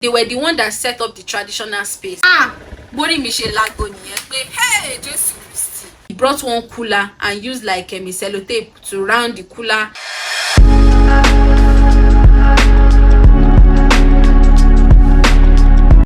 They were the one that set up the traditional space. Bori mi ṣe lago nìyẹn pé hey Jésù Kristi. He brought one cooler and used like a sellotape to round the cooler.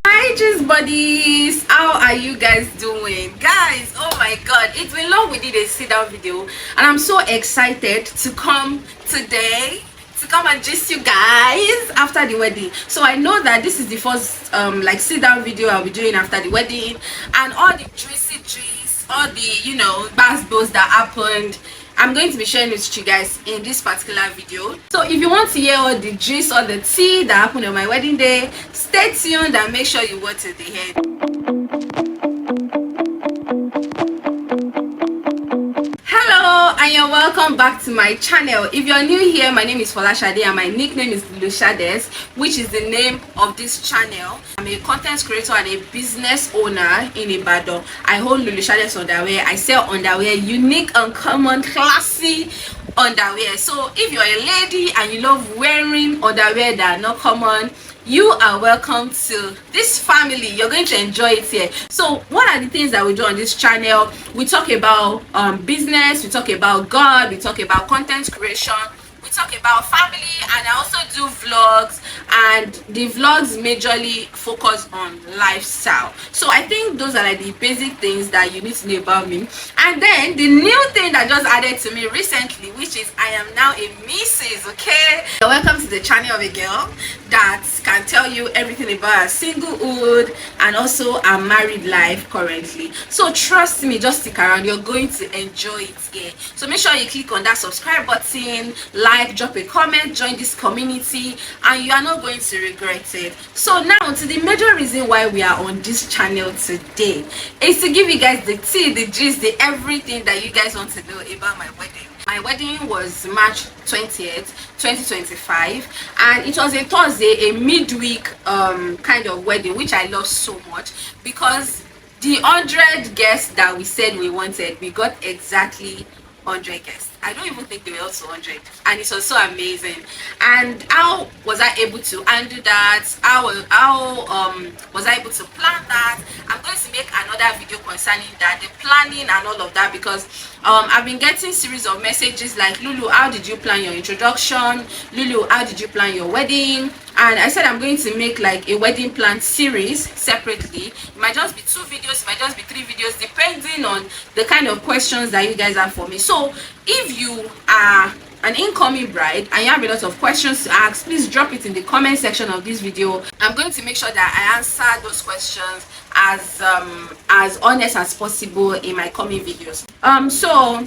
Hi G's buddies, how are you guys doing? Guys, oh my god, it's been long we did a sit down video and I'm so excited to come today to come and gist you guys after the wedding. So I know that this is the first like sit down video I'll be doing after the wedding, and all the juicy gist, all the bad buzz that happened, I'm going to be sharing with you guys in this particular video. So if you want to hear all the gist or the tea that happened on my wedding day, stay tuned and make sure you watch to the end. Hello and you're welcome back to my channel. If you're new here, my name is Folashade and my nickname is Lushades, which is the name of this channel. I'm a content creator and a business owner in IBADAN. I hold Lushades underwear. I sell underwear, unique, uncommon, classy underwear. So if you're a lady and you love wearing underwear that are not common, you are welcome to this family. You're going to enjoy it here. So what are the things that we do on this channel? We talk about business, we talk about God, we talk about content creation, we talk about family, and I also do vlogs, and the vlogs majorly focus on lifestyle. So I think those are like the basic things that you need to know about me. And then the new thing that just added to me recently, which is I am now a Mrs. Okay, welcome to the channel of a girl that can tell you everything about her singlehood and also her married life currently. So trust me, just stick around, you're going to enjoy it here. So make sure you click on that subscribe button, like, drop a comment, join this community, and you are not going to regret it. So now to the major reason why we are on this channel today is to give you guys the tea, the gist, the everything that you guys want to know about my wedding. My wedding was March 20th, 2025, and it was a Thursday, a midweek kind of wedding, which I love so much because the 100 guests that we said we wanted, we got exactly 100 guests. I don't even think they were also 100, and it was so amazing. And how was I able to undo that? How was I able to plan that? I'm going to make another video concerning that, the planning and all of that, because I've been getting series of messages like, Lulu, how did you plan your introduction? Lulu, how did you plan your wedding? And I said I'm going to make like a wedding plan series separately. It might just be 2 videos, it might just be 3 videos, depending on the kind of questions that you guys have for me. So if you are an incoming bride and you have a lot of questions to ask, please drop it in the comment section of this video. I'm going to make sure that I answer those questions as honest as possible in my coming videos. So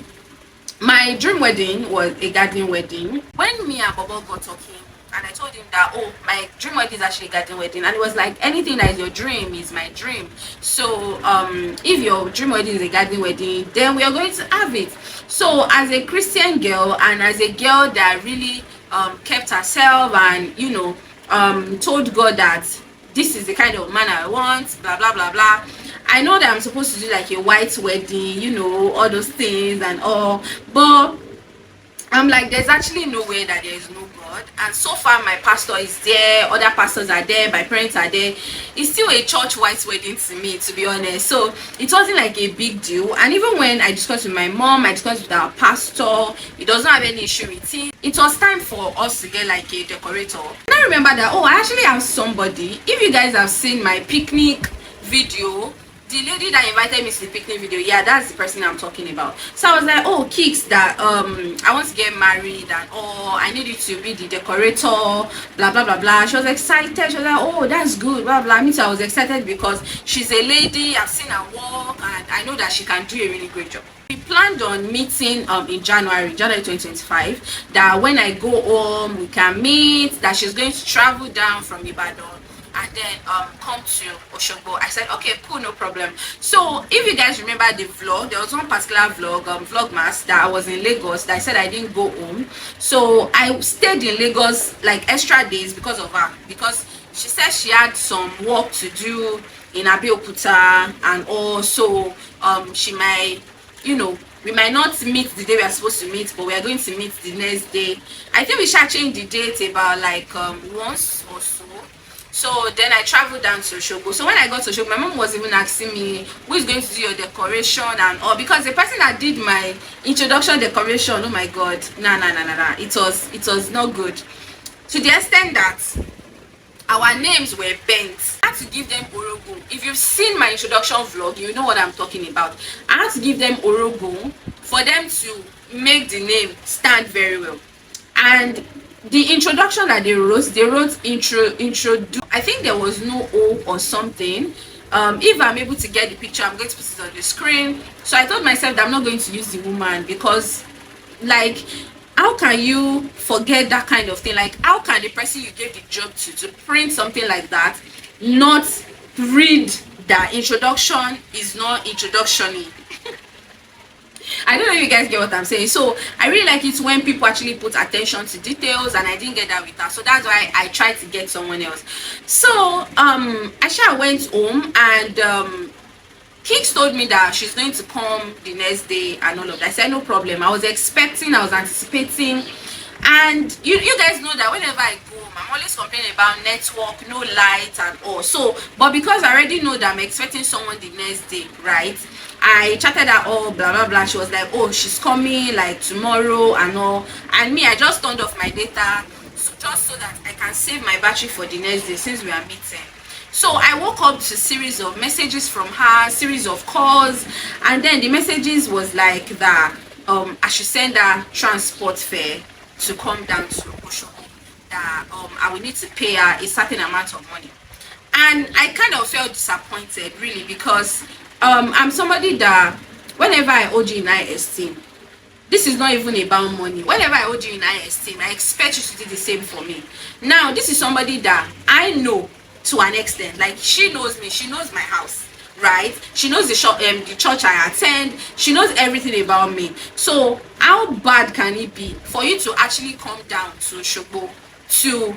my dream wedding was a garden wedding. When me and Bobo got talking, and I told him that, oh, my dream wedding is actually a garden wedding, and it was like, anything that is your dream is my dream. So if your dream wedding is a garden wedding, then we are going to have it. So as a Christian girl and as a girl that really kept herself and told God that this is the kind of man I want, blah blah blah blah, I know that I'm supposed to do like a white wedding, all those things and all, but I'm like, there's actually no way that there is no God. And so far my pastor is there, other pastors are there, my parents are there. It's still a church white wedding to me, to be honest. So it wasn't like a big deal. And even when I discussed with my mom, I discussed with our pastor, he doesn't have any issue with it. It was time for us to get like a decorator. And I remember that, oh, I actually have somebody. If you guys have seen my picnic video, the lady that invited me to the picnic video, yeah, that's the person I'm talking about. So I was like, oh, Kicks, that I want to get married and I need you to be the decorator, blah blah blah blah. She was excited. She was like, oh, that's good, blah blah. Me too, I was excited because she's a lady, I've seen her work, and I know that she can do a really great job. We planned on meeting in January 2025, that when I go home we can meet, that she's going to travel down from Ibadan and then come to Oshogbo. I said, okay, cool, no problem. So if you guys remember the vlog, there was one particular vlog, vlogmas, that I was in Lagos, that I said I didn't go home. So I stayed in Lagos like extra days because of her, because she said she had some work to do in Abeokuta, and also she might, we might not meet the day we are supposed to meet, but we are going to meet the next day. I think we should change the date about like once or so. So then I traveled down to Osogbo. So when I got to Osogbo, my mom was even asking me, who is going to do your decoration and all, because the person that did my introduction decoration, oh my god, nah, it was not good, to the extent that our names were bent. I had to give them orogun. If you've seen my introduction vlog, you know what I'm talking about. I had to give them orogun for them to make the name stand very well. And the introduction that they wrote introduce. I think there was no O or something. If I'm able to get the picture, I'm going to put it on the screen. So I told myself that I'm not going to use the woman, because like, how can you forget that kind of thing? Like, how can the person you gave the job to print something like that not read that introduction is not introduction-y? I don't know if you guys get what I'm saying. So I really like it when people actually put attention to details, and I didn't get that with her, so that's why I tried to get someone else. So Aisha went home, and Kix told me that she's going to come the next day and all of that. I said no problem. I was anticipating, and you guys know that whenever I go home, I'm always complaining about network, no light and all. So but because I already know that I'm expecting someone the next day, right, I chatted her all blah blah blah. She was like, oh, she's coming like tomorrow and all, and me, I just turned off my data just so that I can save my battery for the next day since we are meeting. So I woke up to a series of messages from her, series of calls, and then the messages was like that I should send her transport fare to come down to Osogbo, that I will need to pay her a certain amount of money. And I kind of felt disappointed, really, because I'm somebody that whenever I hold you in high esteem, this is not even about money. Whenever I hold you in high esteem, I expect you to do the same for me. Now, this is somebody that I know to an extent. Like, she knows me, she knows my house, right? She knows the church I attend, she knows everything about me. So how bad can it be for you to actually come down to Osogbo to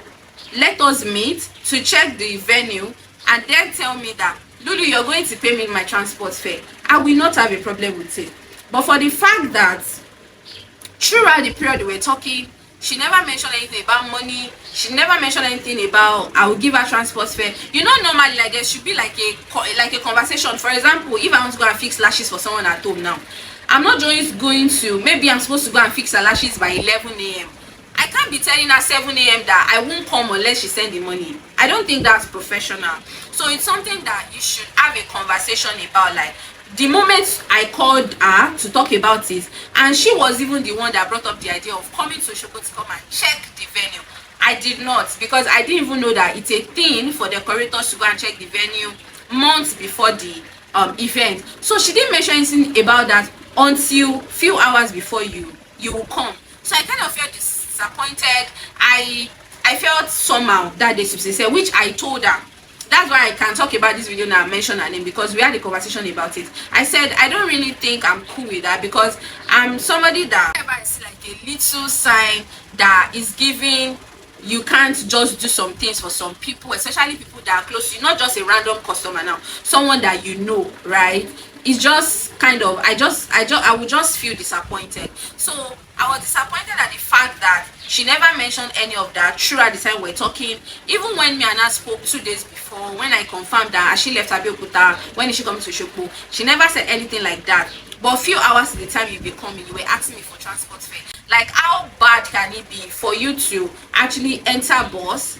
let us meet, to check the venue, and then tell me that, Lulu, you're going to pay me my transport fare? I will not have a problem with it. But for the fact that throughout the period we were talking, she never mentioned anything about money. She never mentioned anything about I will give her transport fare. You know, normally, like, there should be like a conversation. For example, if I want to go and fix lashes for someone at home now, I'm not just going to, maybe I'm supposed to go and fix her lashes by 11 a.m. I can't be telling her 7 a.m. that I won't come unless she send the money. I don't think that's professional. So it's something that you should have a conversation about. Like, the moment I called her to talk about it, and she was even the one that brought up the idea of coming to Osogbo to come and check the venue, I did not, because I didn't even know that it's a thing for decorators to go and check the venue months before the event. So she didn't mention anything about that until few hours before you will come. So I kind of felt disappointed. I felt somehow that day, which I told her. That's why I can talk about this video now and mention her name, because we had a conversation about it. I said I don't really think I'm cool with that, because I'm somebody that whenever I see like a little sign that is giving, you can't just do some things for some people, especially people that are close to you, not just a random customer now, someone that you know, right? It's just kind of, I would just feel disappointed. So I was disappointed at the fact that she never mentioned any of that throughout the time we're talking. Even when me and her spoke 2 days before, when I confirmed that she left Abeokuta, when she comes to Osogbo, she never said anything like that. But a few hours at the time you be coming, you were asking me for transport fare. Like, how bad can it be for you to actually enter bus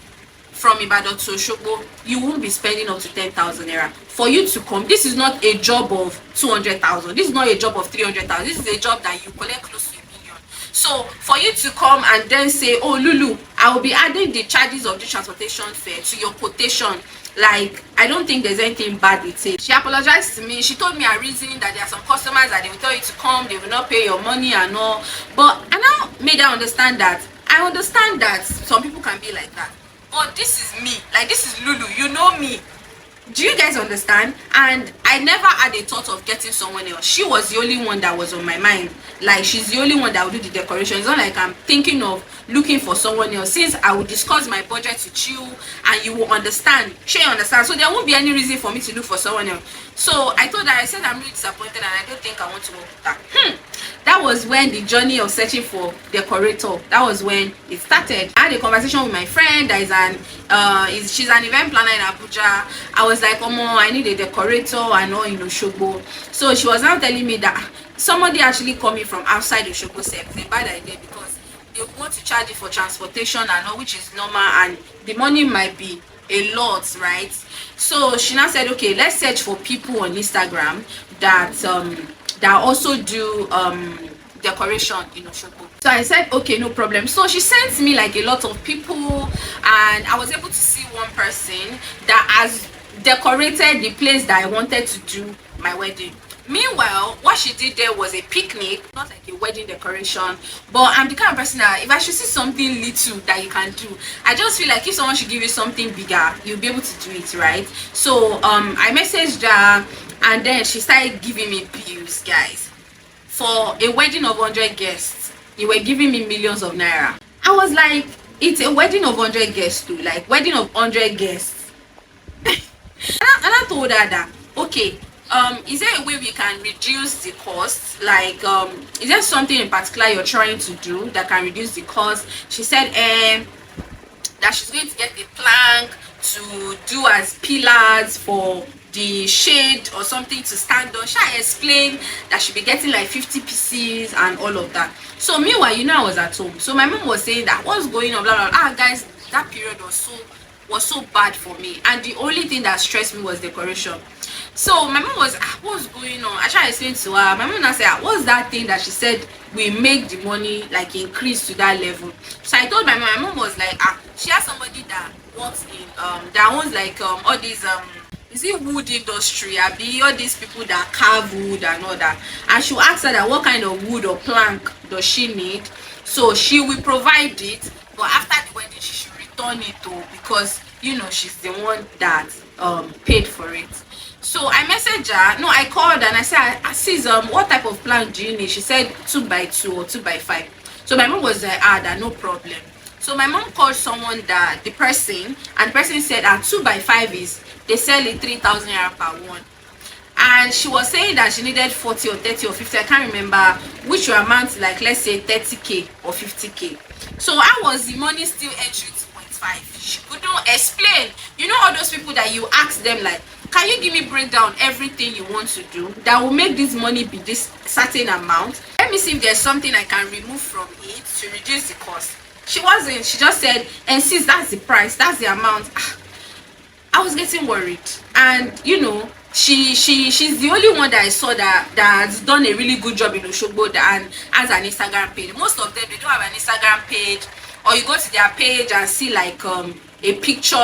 from Ibadan to Osogbo? You won't be spending up to 10,000 naira for you to come. This is not a job of 200,000. This is not a job of 300,000. This is a job that you collect close to $1 million. So for you to come and then say, oh, Lulu, I will be adding the charges of the transportation fare to your quotation, like, I don't think there's anything bad with it. She apologized to me. She told me a reason that there are some customers that they will tell you to come, they will not pay your money and all. But I now made her understand that I understand that some people can be like that, but this is me. Like, this is Lulu, you know me. Do you guys understand? And I never had a thought of getting someone else. She was the only one that was on my mind. Like, she's the only one that will do the decoration. It's not like I'm thinking of looking for someone else, since I will discuss my budget with you and you will understand. She understand. So there won't be any reason for me to look for someone else. So I told her, I said I'm really disappointed and I don't think I want to work with her. that was when the journey of searching for decorator, that was when it started. I had a conversation with my friend that is she's an event planner in Abuja. I was like, I need a decorator and all in Osogbo. So she was now telling me that somebody actually coming from outside Osogbo said it's a bad idea because they want to charge you for transportation and all, which is normal, and the money might be a lot, right? So she now said, okay, let's search for people on Instagram that that also do decoration in Osogbo. So I said, okay, no problem. So she sent me like a lot of people, and I was able to see one person that has decorated the place that I wanted to do my wedding. Meanwhile, what she did there was a picnic, not like a wedding decoration, but I'm the kind of person that if I should see something little that you can do, I just feel like if someone should give you something bigger, you'll be able to do it, right? So I messaged her, and then she started giving me bills, guys. For a wedding of 100 guests, they were giving me millions of naira. I was like, it's a wedding of 100 guests too, like wedding of 100 guests. and I told her that, okay, is there a way we can reduce the cost? Like, is there something in particular you're trying to do that can reduce the cost? She said that she's going to get the plank to do as pillars for the shade or something to stand on. She explained that she'll be getting like 50 pieces and all of that. So meanwhile, I was at home, so my mom was saying that what's going on, blah blah blah. Guys, that period was so bad for me, and the only thing that stressed me was decoration. So my mom was, what's going on? I tried to explain to her. My mom now said, what's that thing that she said we make the money like increase to that level? So I told my mom was like, she has somebody that works in that owns like all these is it wood industry, be all these people that carve wood and all that, and she will ask her that what kind of wood or plank does she need, so she will provide it, but after the wedding she should return it though, because she's the one that paid for it. So I messaged her, no, I called her and I said, sis, what type of plank do you need? She said 2x2 or 2x5. So my mom was like, that no problem. So my mom called someone that the person said 2x5 is, they sell it 3,000 naira per one, and she was saying that she needed 40 or 30 or 50, I can't remember, which will amount to like, let's say 30k or 50k. So how was the money still entering 2.5? She couldn't explain. All those people that you ask them like, can you give me breakdown everything you want to do that will make this money be this certain amount? Let me see if there's something I can remove from it to reduce the cost. She wasn't. She just said, and since that's the price, that's the amount. I was getting worried, and she's the only one that I saw that has done a really good job in Osogbo and has an Instagram page. Most of them, they don't have an Instagram page, or you go to their page and see like a picture,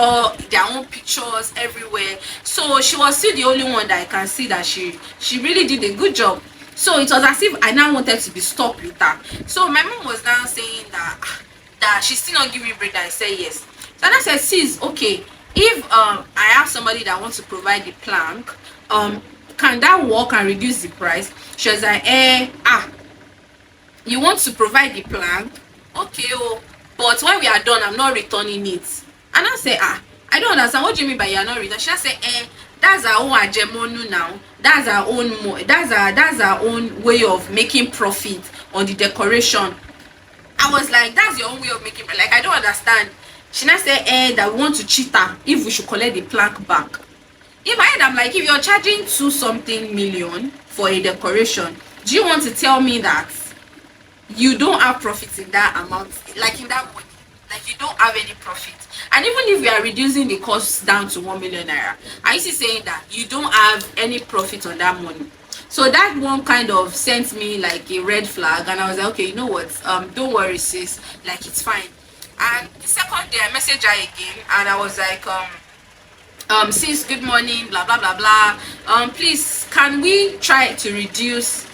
their own pictures everywhere. So she was still the only one that I can see that she really did a good job. So it was as if I now wanted to be stuck with her. So my mom was now saying that she's still not giving me break. I said yes. So I said, sis, okay, if I have somebody that wants to provide the plank, can that work and reduce the price? She was like, you want to provide the plank? Okay, but when we are done, I'm not returning it. And I say, I don't understand. What do you mean by you're not returning? She said, that's our own agemonu now. That's our own way of making profit on the decoration. I was like, that's your own way of making profit. Like, I don't understand. She now said, that we want to cheat her if we should collect the plank back. In my head, I'm like, if you're charging 2-something million for a decoration, do you want to tell me that you don't have profit in that amount, like in that way? Like, you don't have any profit? And even if we are reducing the cost down to 1 million naira, I see saying that you don't have any profit on that money. So that one kind of sent me like a red flag, and I was like, okay, you know what, don't worry, sis, like, it's fine. And the second day I messaged her again, and I was like, sis, good morning, blah blah blah blah, please, can we try to reduce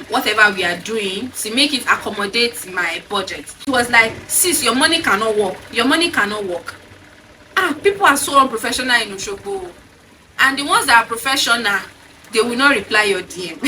whatever we are doing to make it accommodate my budget? He was like, sis, your money cannot work, people are so unprofessional in Osogbo, and the ones that are professional, they will not reply your DM.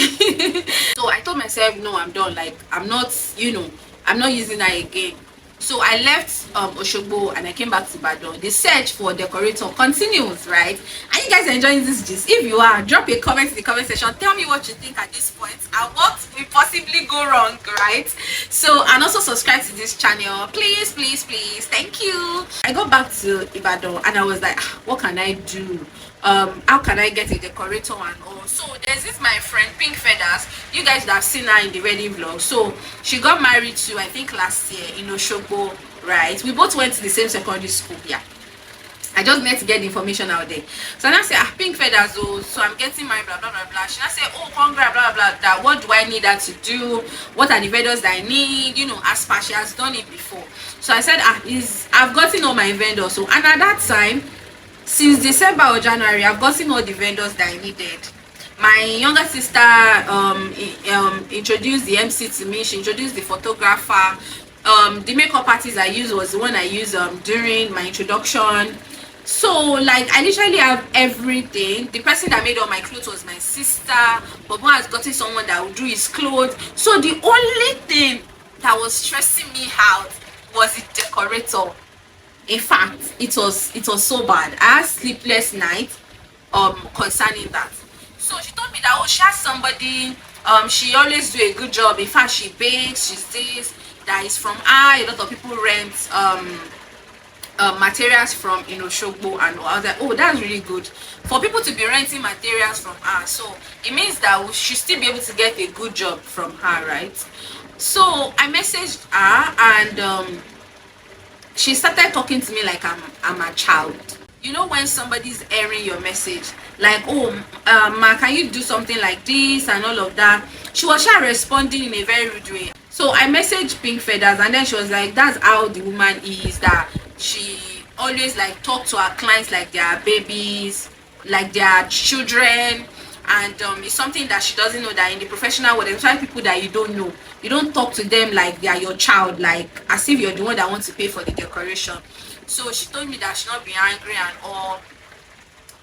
So I told myself, no, I'm done. Like, I'm not using that again. So I left Oshogbo and I came back to Ibadan. The search for decorator continues, right? Are you guys enjoying this gist? If you are, drop a comment in the comment section. Tell me what you think at this point and what will possibly go wrong, right? So, and also subscribe to this channel. Please, please, please. Thank you. I got back to Ibadan and I was like, what can I do? How can I get a decorator and all? So there's this my friend Pink Feathers. You guys would have seen her in the wedding vlog. So she got married to, I think, last year in Oshogbo, right? We both went to the same secondary school. Yeah, I just need to get the information out there. So I say, Pink Feathers, oh, so I'm getting married, blah blah blah blah. She say, oh, congrats, blah blah blah. What do I need her to do? What are the vendors that I need? You know, as per she has done it before. So I said, I've gotten all my vendors. So, and at that time, since December or January, I've gotten all the vendors that I needed. My younger sister introduced the MC to me. She introduced the photographer. The makeup artist I used was the one I used during my introduction. So like I literally have everything. The person that made all my clothes was my sister. Bobo has gotten someone that would do his clothes. So the only thing that was stressing me out was the decorator. In fact, it was so bad. I had sleepless nights concerning that. So she told me that, oh, she has somebody, she always do a good job. In fact, she bakes, she's this, that is from her. A lot of people rent materials from Oshogbo and all. I was like, oh, that's really good for people to be renting materials from her. So it means that we should still be able to get a good job from her, right? So I messaged her and she started talking to me like I'm a child. You know when somebody's airing your message, like, oh, ma, can you do something like this and all of that? She was responding in a very rude way. So I messaged Pink Feathers and then she was like, that's how the woman is, that she always like talk to her clients like they are babies, like they are children. And it's something that she doesn't know, that in the professional world, there's people that you don't know, you don't talk to them like they are your child, like as if you're the one that wants to pay for the decoration. So she told me that she not be angry and all.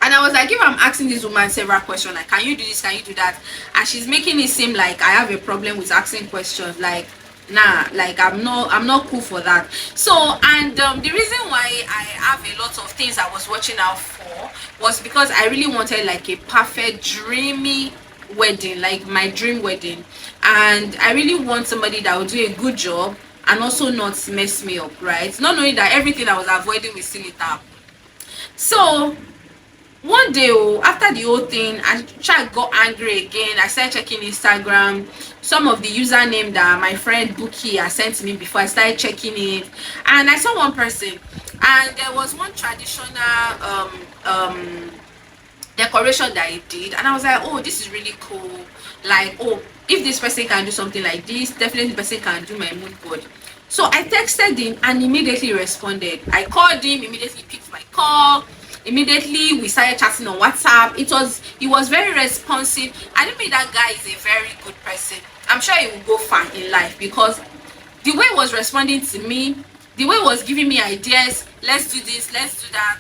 And I was like, if I'm asking this woman several questions, like, can you do this, can you do that, and she's making it seem like I have a problem with asking questions, like, nah, like I'm not cool for that. So and the reason why I have a lot of things I was watching out for was because I really wanted like a perfect dreamy wedding, like my dream wedding, and I really want somebody that will do a good job and also not mess me up, right? Not knowing that everything I was avoiding will still it up. So one day, after the whole thing, I got angry again. I started checking Instagram, some of the username that my friend Buki had sent to me before. I started checking it and I saw one person, and there was one traditional decoration that he did, and I was like, oh, this is really cool. Like, oh, if this person can do something like this, definitely the person can do my mood board. So I texted him and immediately responded. I called him, immediately picked my call. Immediately we started chatting on WhatsApp. He was very responsive. I don't mean that guy is a very good person. I'm sure he will go far in life, because the way he was responding to me, the way he was giving me ideas, let's do this, let's do that.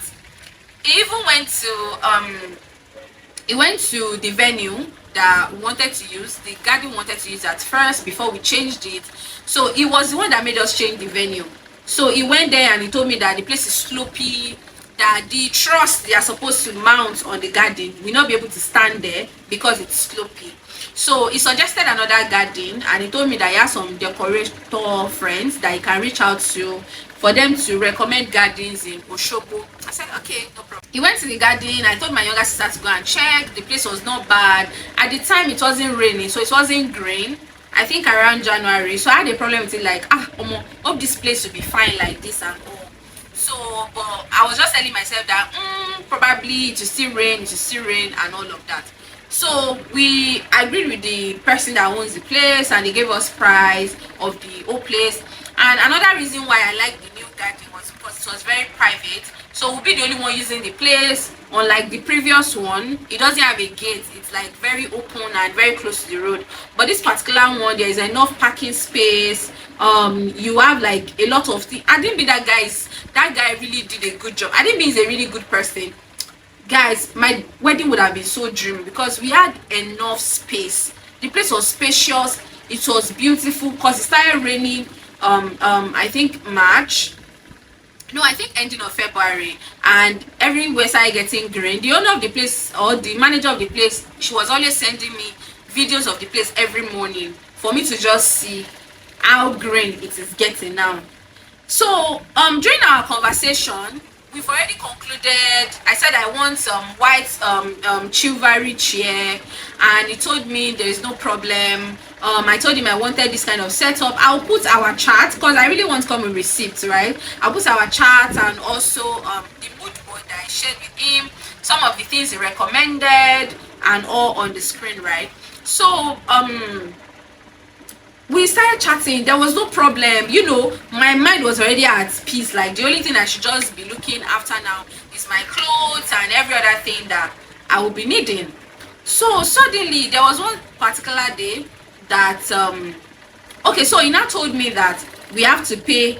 He even went to the venue that we wanted to use, the garden wanted to use at first before we changed it. So he was the one that made us change the venue. So he went there and he told me that the place is slopey, that the truss they are supposed to mount on the garden will not be able to stand there because it's slopey. So he suggested another garden, and he told me that he has some decorator friends that he can reach out to for them to recommend gardens in Oshogbo. I said, okay, no problem. He went to the garden. I told my younger sister to go and check. The place was not bad. At the time, it wasn't raining, so it wasn't green. I think around January. So I had a problem with it, like, hope this place will be fine like this and all. So, but I was just telling myself that probably it will still rain and all of that. So we agreed with the person that owns the place, and they gave us price of the old place. And another reason why I like the new garden was because it was very private. So we'll be the only one using the place. Unlike the previous one, it doesn't have a gate. It's like very open and very close to the road. But this particular one, there is enough parking space. You have like a lot of things. I didn't mean that guy really did a good job. I didn't mean he's a really good person. Guys, my wedding would have been so dreamy because we had enough space. The place was spacious. It was beautiful because it started raining. I think March, no, I think ending of February, and everywhere started getting green. The owner of the place, or the manager of the place, she was always sending me videos of the place every morning for me to just see how green it is getting now. So during our conversation, we've already concluded. I said I want some white chivalry chair, and he told me there is no problem. I told him I wanted this kind of setup. I'll put our chart, because I really want to come with receipts, right? I'll put our chart and also the mood board that I shared with him, some of the things he recommended, and all on the screen, right? So we started chatting. There was no problem, you know. My mind was already at peace. Like, the only thing I should just be looking after now is my clothes and every other thing that I will be needing. So suddenly there was one particular day that okay, so he now told me that we have to pay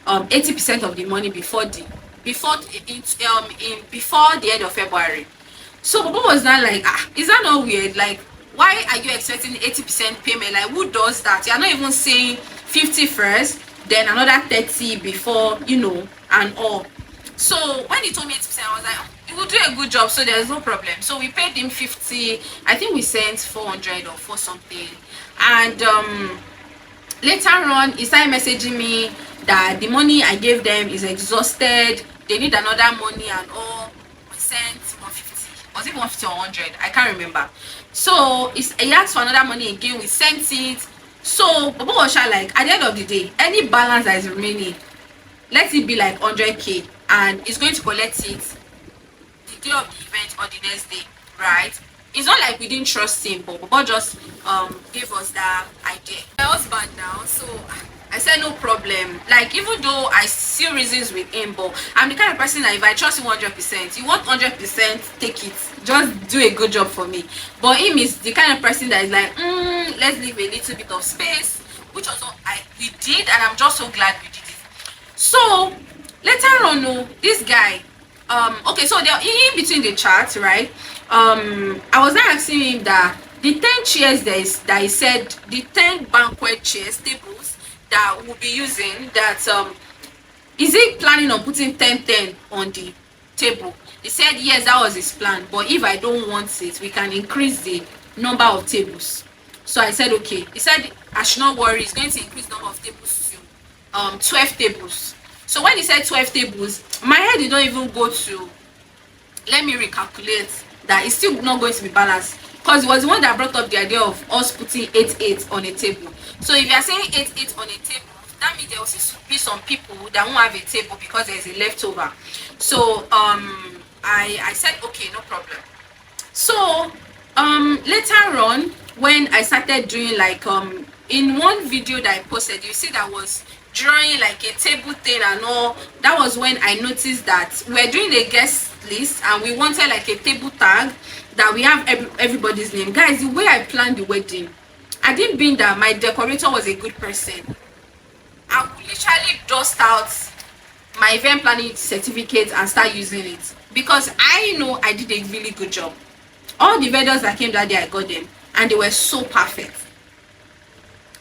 80% of the money before the before the end of February. So Papa was now like, is that not weird? Like, why are you expecting 80% payment? Like, who does that? You're not even saying 50 first, then another 30 before, you know, and all. So when he told me 80%, I was like, he will do a good job, so there's no problem. So we paid him 50. I think we sent 400 or 4 something. And later on, he started messaging me that the money I gave them is exhausted. They need another money and all. We sent 150. Was it 150 or 100? I can't remember. So he asked for another money again. We sent it. So Baba was like, at the end of the day, any balance that is remaining, let it be like 100k, and he's going to collect it the day of the event or the next day, right? It's not like we didn't trust him, but Baba just gave us that idea. My husband now, so I said no problem. Like, even though I see reasons with him, but I'm the kind of person that if I trust you 100%, you want 100%, take it. Just do a good job for me. But him is the kind of person that is like, let's leave a little bit of space, which also we did, and I'm just so glad we did it. So later on, no, this guy, okay, so they're in between the charts, right? I was not asking him that the 10 chairs that he said, the 10 banquet chairs, tables that we'll be using, that is he planning on putting 10 on the table? He said yes, that was his plan, but if I don't want it, we can increase the number of tables. So I said okay. He said I should not worry, he's going to increase the number of tables to 12 tables. So when he said 12 tables, my head did not even go to, let me recalculate, that it's still not going to be balanced, because it was the one that brought up the idea of us putting 8 on a table. So if you are saying 8 on a table, that means there will be some people that won't have a table because there's a leftover. So I said okay, no problem. So later on, when I started doing like in one video that I posted, you see that was drawing like a table thing and all. That was when I noticed that we're doing a guest list and we wanted like a table tag that we have everybody's name. Guys, the way I planned the wedding, I didn't mean that my decorator was a good person. I would literally dust out my event planning certificate and start using it, because I know I did a really good job. All the vendors that came that day, I got them, and they were so perfect.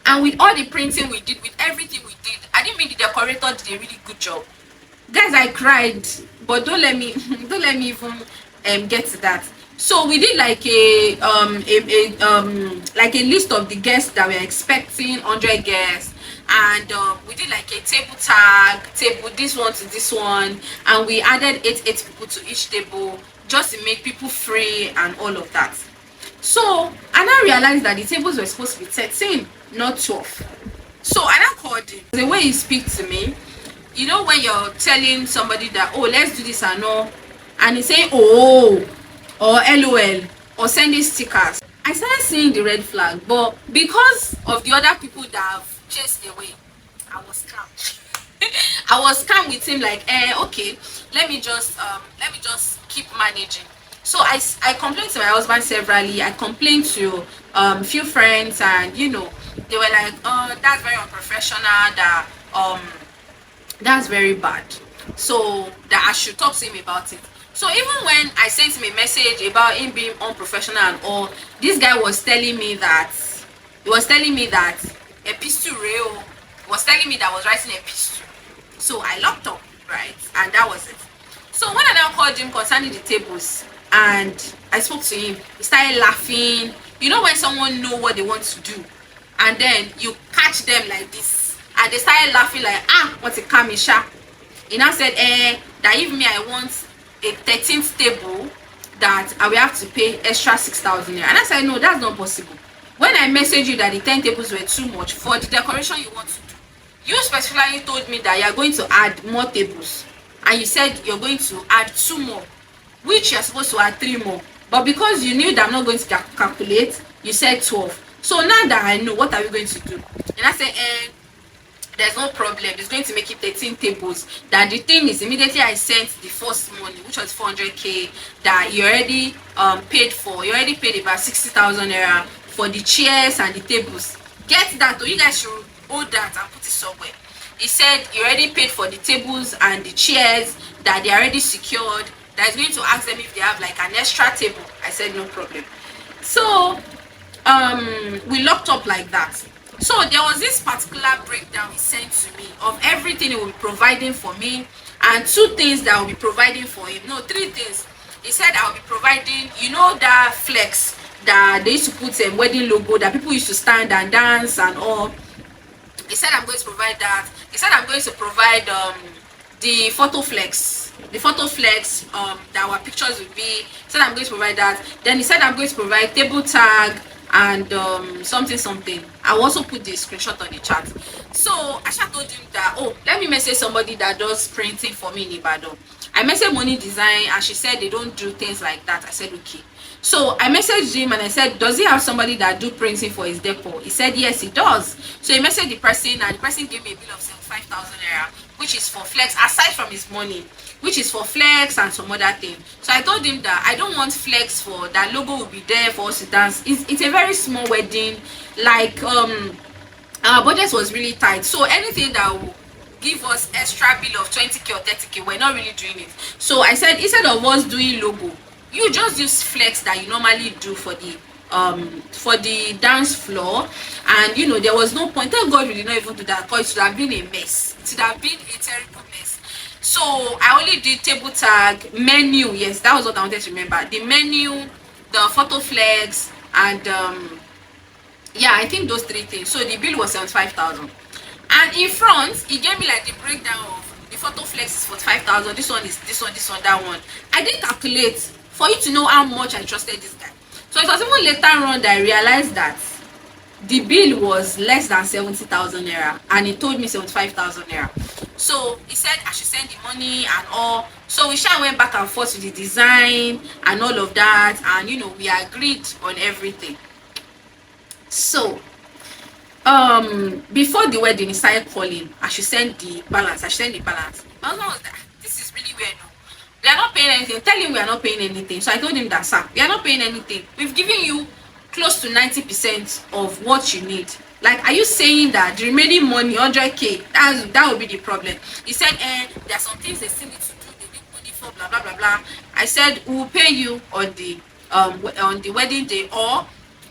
And with all the printing we did, with everything we did, I didn't mean the decorator did a really good job. Guys, I cried, but don't let me even get to that. So we did like a list of the guests that we're expecting, 100 guests, and we did like a table tag, table this one to this one, and we added eight people to each table just to make people free and all of that. So I now realized that the tables were supposed to be 13, not 12. So I now called him. The way he speaks to me, you know, when you're telling somebody that, oh, let's do this and all, and he say oh, or LOL, or sending stickers, I started seeing the red flag. But because of the other people that have chased away, I was calm. I was calm with him, like, okay, let me just keep managing. So I complained to my husband severally. I complained to few friends, and you know, they were like, oh, that's very unprofessional, that that's very bad, so that I should talk to him about it. So even when I sent him a message about him being unprofessional and all, this guy was telling me that a pistol rail, was telling me that I was writing a piece too. So I locked up, right? And that was it. So when I now called him concerning the tables and I spoke to him, he started laughing. You know when someone know what they want to do and then you catch them like this and they started laughing like, what's a kamisha? He now said, that if me I want a 13th table that I will have to pay extra 6,000 naira. And I said, no, that's not possible. When I messaged you that the 10 tables were too much for the decoration you want to do, you specifically told me that you are going to add more tables and you said you're going to add 2 more, which you're supposed to add 3 more, but because you knew that I'm not going to calculate, you said 12. So now that I know, what are we going to do? And I said, there's no problem, it's going to make it 13 tables. That the thing is, immediately I sent the first money, which was 400k, that you already paid for. You already paid about 60,000 naira for the chairs and the tables. Get that, or you guys should hold that and put it somewhere. He said you already paid for the tables and the chairs, that they are already secured, that is going to ask them if they have like an extra table. I said no problem. So we locked up like that. So there was this particular breakdown he sent to me of everything he will be providing for me and 2 things that I will be providing for him. No, 3 things. He said I will be providing, you know, that flex that they used to put a wedding logo that people used to stand and dance and all. He said I'm going to provide that. He said I'm going to provide the photo flex. The photo flex that our pictures will be. He said I'm going to provide that. Then he said I'm going to provide table tag and something. I will also put the screenshot on the chat. So I told him that, let me message somebody that does printing for me in Ibadan. I messaged Money Design and she said they don't do things like that. I said okay. So I messaged him and I said, does he have somebody that do printing for his depot? He said yes, he does. So he messaged the person and the person gave me a bill of 75,000 naira, which is for flex, aside from his money, which is for flex and some other thing. So I told him that I don't want flex for that logo will be there for us to dance. It's a very small wedding. Like our budget was really tight. So anything that will give us extra bill of 20k or 30k, we're not really doing it. So I said instead of us doing logo, you just use flex that you normally do for the dance floor. And you know, there was no point. Thank God we did not even do that, because it would have been a mess. It would have been a terrible mess. So I only did table tag, menu. Yes, that was what I wanted to remember. The menu, the photo flex, and yeah, I think those 3 things. So the bill was 75,000. And in front, he gave me like the breakdown of the photo flex is 45,000. This one is this one, that one. I didn't calculate for you to know how much I trusted this guy. So it was even later on that I realized that the bill was less than 70,000 naira and he told me 75,000 naira. So he said I should send the money and all. So we went back and forth with the design and all of that, and you know, we agreed on everything. So before the wedding he started calling. I should send the balance. My husband was like, this is really weird. We are not paying anything. Tell him we are not paying anything. So I told him that, sir, we are not paying anything. We've given you close to 90% of what you need. Like, are you saying that the remaining money, 100k, that would be the problem? He said, there are some things they still need to do. They need money for blah blah blah blah. I said we will pay you on the wedding day, or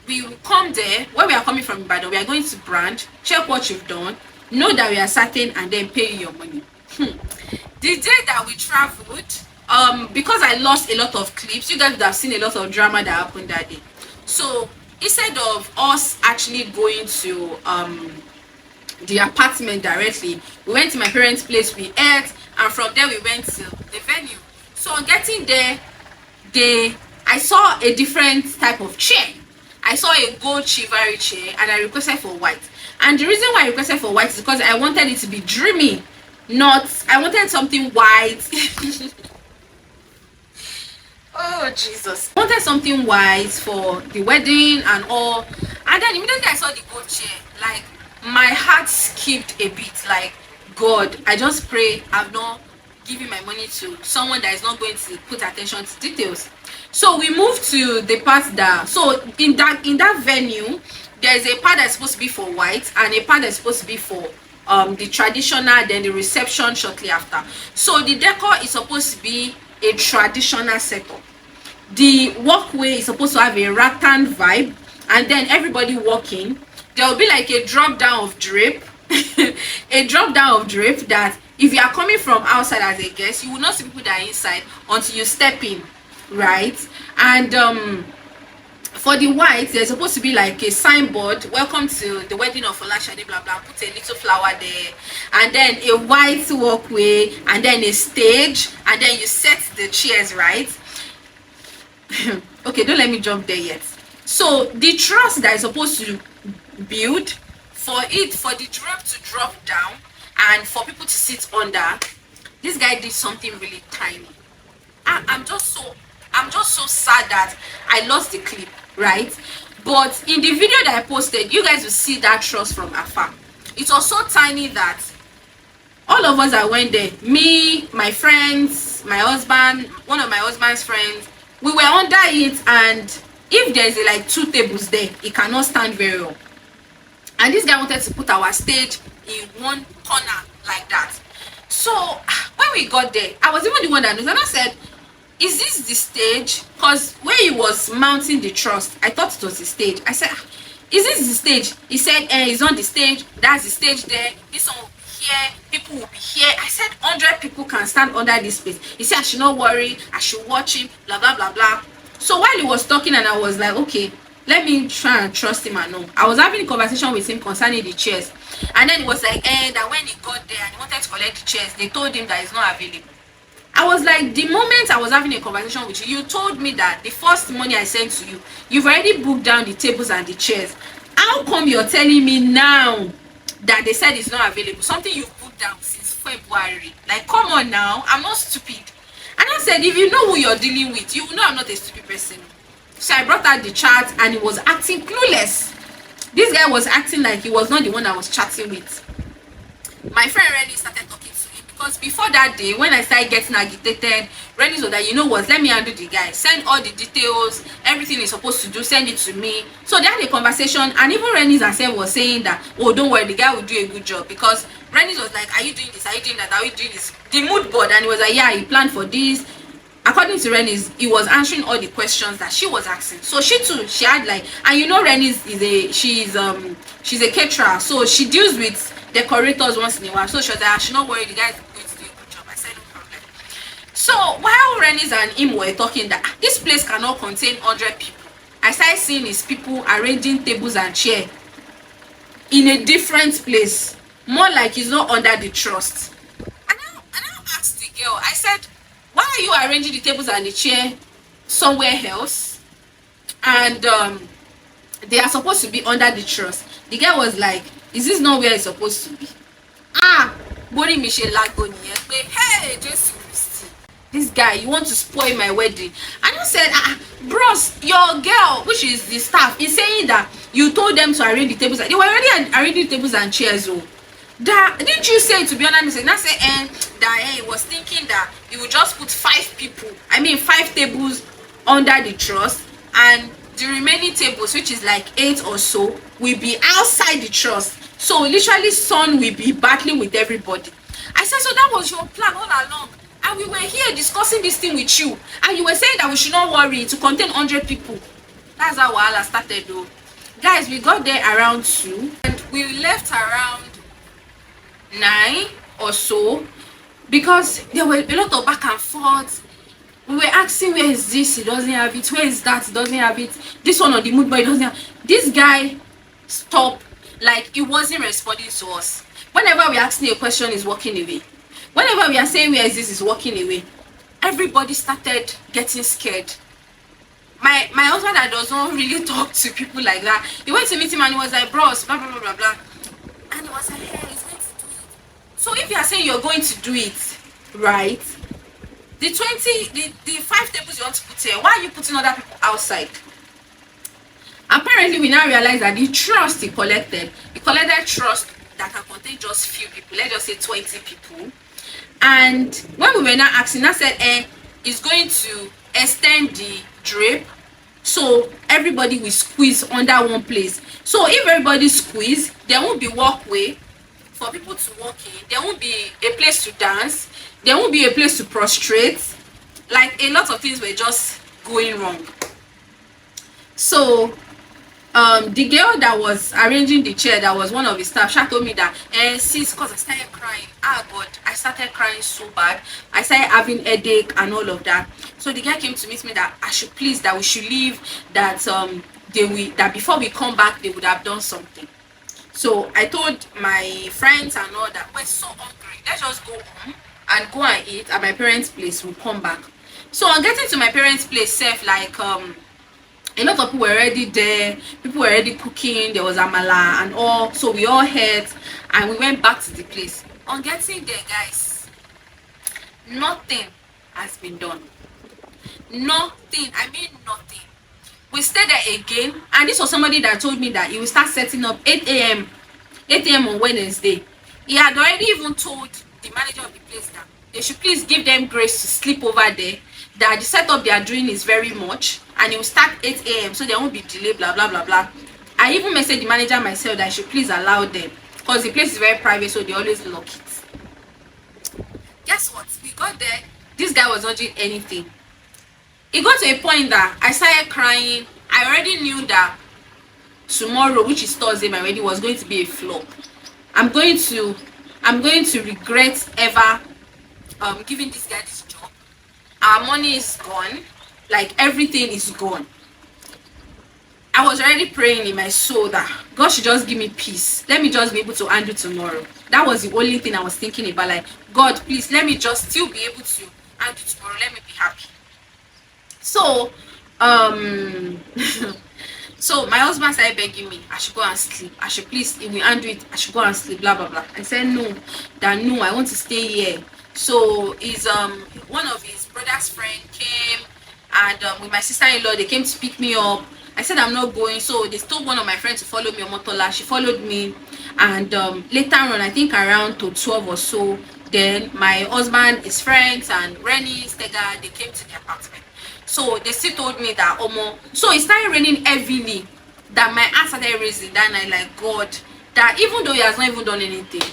we will come there. Where we are coming from Ibadan, we are going to brand, check what you've done, know that we are certain, and then pay you your money. The day that we traveled, because I lost a lot of clips, you guys would have seen a lot of drama that happened that day. So instead of us actually going to the apartment directly, we went to my parents' place, we ate, and from there we went to the venue. So on getting there, I saw a different type of chair. I saw a gold chivalry chair and I requested for white. And the reason why I requested for white is because I wanted it to be dreamy. I wanted something white. Oh Jesus. I wanted something white for the wedding and all. And then immediately I saw the gold chair, like my heart skipped a bit. Like, God, I just pray I'm not giving my money to someone that is not going to put attention to details. So we moved to the part that, so in that venue, there's a part that's supposed to be for white and a part that's supposed to be for the traditional, then the reception shortly after. So the decor is supposed to be a traditional setup. The walkway is supposed to have a rattan vibe, and then everybody walking, there will be like a drop down of drape, a drop down of drape that if you are coming from outside as a guest, you will not see people that are inside until you step in, right? And for the white, there's supposed to be like a signboard, welcome to the wedding of Olashade, blah blah, put a little flower there, and then a white walkway, and then a stage, and then you set the chairs, right? Okay, don't let me jump there yet. So the truss that is supposed to build, for the drape to drop down and for people to sit under, this guy did something really tiny. I'm just so sad that I lost the clip, right? But in the video that I posted, you guys will see that truss from afar. It was so tiny that all of us that went there, me, my friends, my husband, one of my husband's friends, we were under it, and if there's like 2 tables there, it cannot stand very well. And this guy wanted to put our stage in one corner like that. So when we got there, I was even the one that knows, and I said, is this the stage? Because when he was mounting the truss, I thought it was the stage. I said, is this the stage? He said, it's on the stage, that's the stage there, this one will be here, people will be here. I said 100 people can stand under this space. He said I should not worry, I should watch him, blah blah blah blah. So while he was talking, and I was like, okay, let me try and trust him. And know, I was having a conversation with him concerning the chairs, and then he was like, that when he got there and he wanted to collect the chairs, they told him that it's not available. I was like, the moment I was having a conversation with you, you told me that the first money I sent to you, you've already booked down the tables and the chairs. How come you're telling me now that they said it's not available? Something you've booked down since February. Like, come on now, I'm not stupid. And I said, if you know who you're dealing with, you know I'm not a stupid person. So I brought out the chart, and he was acting clueless. This guy was acting like he was not the one I was chatting with. My friend Rennie started talking to him, because before that day, when I started getting agitated, Rennie was like, you know what, let me handle the guy, send all the details, everything he's supposed to do, send it to me. So they had a conversation, and even Rennie herself was saying that, oh, don't worry, the guy will do a good job. Because Rennie was like, are you doing this, are you doing that, are you doing this, the mood board? And he was like, yeah, he planned for this. According to Rennie, he was answering all the questions that she was asking. So she too, she had like, and you know Rennie she's a caterer, so she deals with decorators once in a while. So she was like, I should not worry, the guys are going to do a good job. I said, no problem. So while Rennie and him were talking that this place cannot contain 100 people, I started seeing his people arranging tables and chairs in a different place, more like he's not under the trust. And I asked the girl, I said, why are you arranging the tables and the chair somewhere else, and they are supposed to be under the truss? The guy was like, is this not where it's supposed to be? Bori Michelle Lagoni, hey, Jesus Christ, this guy, you want to spoil my wedding? And I said, bros, your girl, which is the staff, is saying that you told them to arrange the tables. They were already arranging the tables and chairs. Oh, that didn't you say, to be honest? And I said, that he was thinking that you would just put 5 people, I mean 5 tables under the truss, and the remaining tables, which is like 8 or so, will be outside the truss. So literally son will be battling with everybody. I said, so that was your plan all along, and we were here discussing this thing with you, and you were saying that we should not worry to contain 100 people. That's how Wahala started though. Guys, we got there around 2 and we left around 9 or so, because there were a lot of back and forth. We were asking, where is this, he doesn't have it, where is that, he doesn't have it, this one on the mood board, he doesn't have. This guy stopped, like he wasn't responding to us. Whenever we ask him a question, he's walking away. Whenever we are saying where is this, he's walking away. Everybody started getting scared. My husband that does not really talk to people like that, he went to meet him and he was like, bros, blah blah blah blah blah, and he was like, hey, he's going to do it. So if you are saying you're going to do it, right, the 5 tables you want to put here, why are you putting other people outside? Apparently we now realize that the trust he collected trust that can contain just few people, let's just say 20 people. And when we were now asking, I said, it's going to extend the drape so everybody will squeeze under one place. So if everybody squeeze, there won't be walkway for people to walk in, there won't be a place to dance, there won't be a place to prostrate. Like, a lot of things were just going wrong. So The girl that was arranging the chair, that was one of the staff, she told me that sis, because I started crying. Ah God, I started crying so bad. I started having headache and all of that. So the guy came to meet me that I should please, that we should leave, that that before we come back they would have done something. So I told my friends and all that we're so hungry, let's just go home and go and eat at my parents' place. We'll come back. So on getting to my parents' place, self, like a lot of people were already there, people were already cooking, there was amala and all, so we all ate and we went back to the place. On getting there, guys, nothing has been done. Nothing, I mean nothing. We stayed there again, and this was somebody that told me that he will start setting up 8 a.m. 8 a.m. on Wednesday. He had already even told the manager of the place that they should please give them grace to sleep over there, that the setup they are doing is very much, and it will start 8 a.m. so there won't be delay, blah blah blah blah. I even messaged the manager myself that I should please allow them, because the place is very private, so they always lock it. Guess what? We got there, this guy was not doing anything. It got to a point that I started crying. I already knew that tomorrow, which is Thursday, my wedding was going to be a flop. I'm going to regret ever giving this guy this job. Our money is gone, like everything is gone. I was already praying in my soul that God should just give me peace. Let me just be able to handle tomorrow. That was the only thing I was thinking about. Like, God, please let me just still be able to handle tomorrow. Let me be happy. So so my husband started begging me I should go and sleep. I should please, if we undo it, I should go and sleep, blah blah blah. I said no, that no, I want to stay here. So his one of his brother's friend came, and with my sister-in-law, they came to pick me up. I said I'm not going, so they told one of my friends to follow me on Motola. She followed me, and later on, I think around to 12 or so, then my husband, his friends, and Rennie, Stega, they came to the apartment. So they still told me that Omo. So it started raining heavily, that my heart started raising that night, like God, that even though he has not even done anything,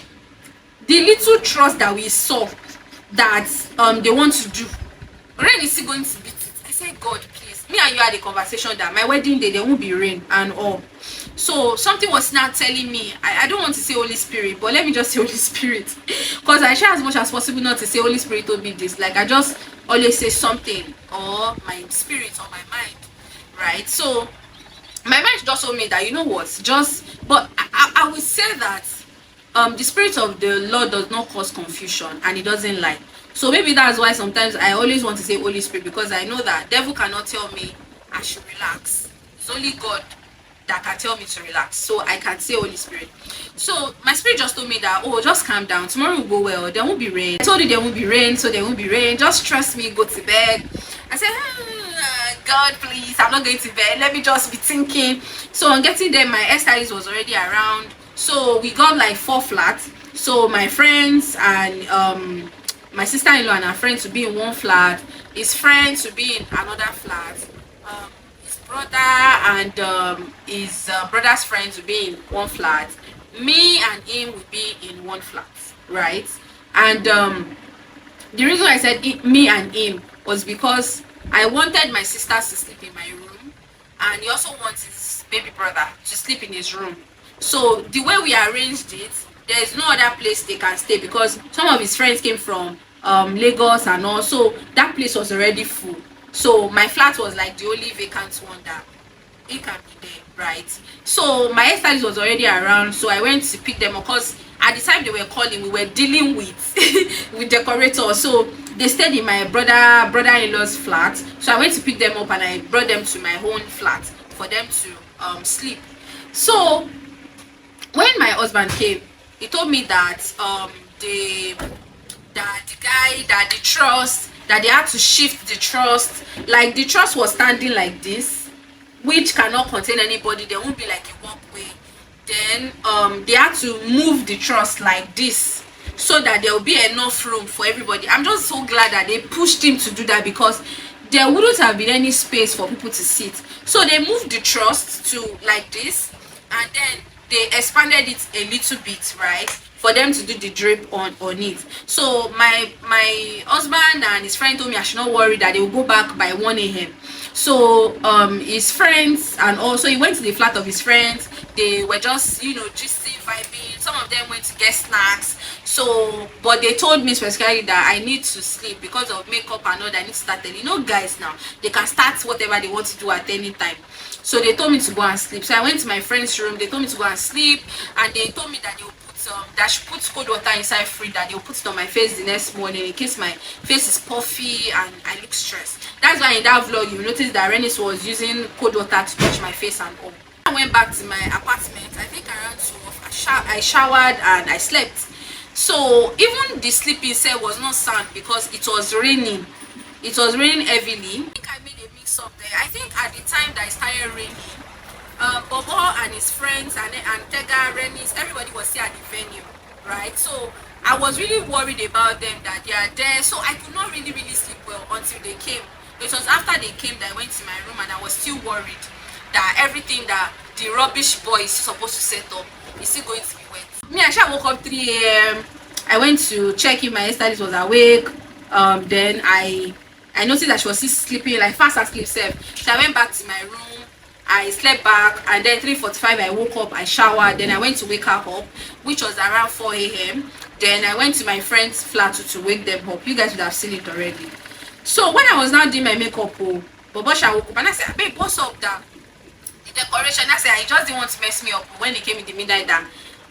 the little trust that we saw that they want to do, rain is still going to beat it. I said, God, please, me and you had a conversation that my wedding day there won't be rain and all. So something was now telling me, I don't want to say Holy Spirit, but let me just say Holy Spirit, because I try as much as possible not to say Holy Spirit told me this. Like, I just always say something, or my spirit or my mind, right? So my mind just told me that, you know what, just, but I would say that the spirit of the Lord does not cause confusion, and it doesn't lie. So maybe that's why sometimes I always want to say Holy Spirit, because I know that devil cannot tell me I should relax. It's only God that can tell me to relax, so I can say Holy Spirit. So my spirit just told me that, oh, just calm down, tomorrow will go well, there won't be rain. I told you there won't be rain, so there won't be rain, just trust me, go to bed. I said, God, please, I'm not going to bed, let me just be thinking. So on getting there, my hairstylist was already around, so we got like 4 flats. So my friends and my sister-in-law and her friends would be in one flat, his friends would be in another flat, his brother and his brother's friends would be in one flat, me and him would be in one flat, right? And the reason I said me and him was because I wanted my sisters to sleep in my room, and he also wants his baby brother to sleep in his room. So the way we arranged it, there is no other place they can stay, because some of his friends came from Lagos and all, so that place was already full. So my flat was like the only vacant one that he can be there, right? So my hairstylist was already around, so I went to pick them up, because at the time they were calling, we were dealing with with Decorator. So they stayed in my brother-in-law's flat, so I went to pick them up and I brought them to my own flat for them to sleep. So when my husband came, he told me that the guy, that the truss, that they had to shift the truss, like the truss was standing like this, which cannot contain anybody, there won't be like a walkway. Then they had to move the truss like this, so that there will be enough room for everybody. I'm just so glad that they pushed him to do that, because there wouldn't have been any space for people to sit. So they moved the truss to like this, and then they expanded it a little bit, right, for them to do the drape on it. So my husband and his friend told me I should not worry, that they will go back by 1 a.m. So his friends, and also he went to the flat of his friends. They were just, you know, gisting, vibing. Some of them went to get snacks. So but they told me specifically that I need to sleep because of makeup and all that. I need to start early. You know, guys, now they can start whatever they want to do at any time. So they told me to go and sleep. So I went to my friend's room. They told me to go and sleep, and they told me that they will put that she put cold water inside fridge, that they'll put it on my face the next morning in case my face is puffy and I look stressed. That's why in that vlog you noticed that Renis was using cold water to touch my face and all. I went back to my apartment. I think around 12. I showered and I slept. So even the sleeping set was not sound because it was raining. It was raining heavily. I think I made a mix up there. I think at the time that it started raining, Bobo and his friends and Tega, Renis, everybody was still at the venue, right? So I was really worried about them, that they are there. So I could not really sleep well until they came. It was after they came that I went to my room, and I was still worried that everything that the rubbish boy is supposed to set up is still going to be wet. Me, I woke up 3 a.m. I went to check if my hairstylist was awake. Then I noticed that she was still sleeping, like fast asleep self. So I went back to my room. I slept back, and then 3:45 I woke up, I showered, then I went to wake her up, which was around 4 a.m. Then I went to my friend's flat to wake them up. You guys would have seen it already. So when I was now doing my makeup, Bobosha woke up and I said, babe, what's up that the decoration? I said, I just didn't want to mess me up. When he came in the midnight, that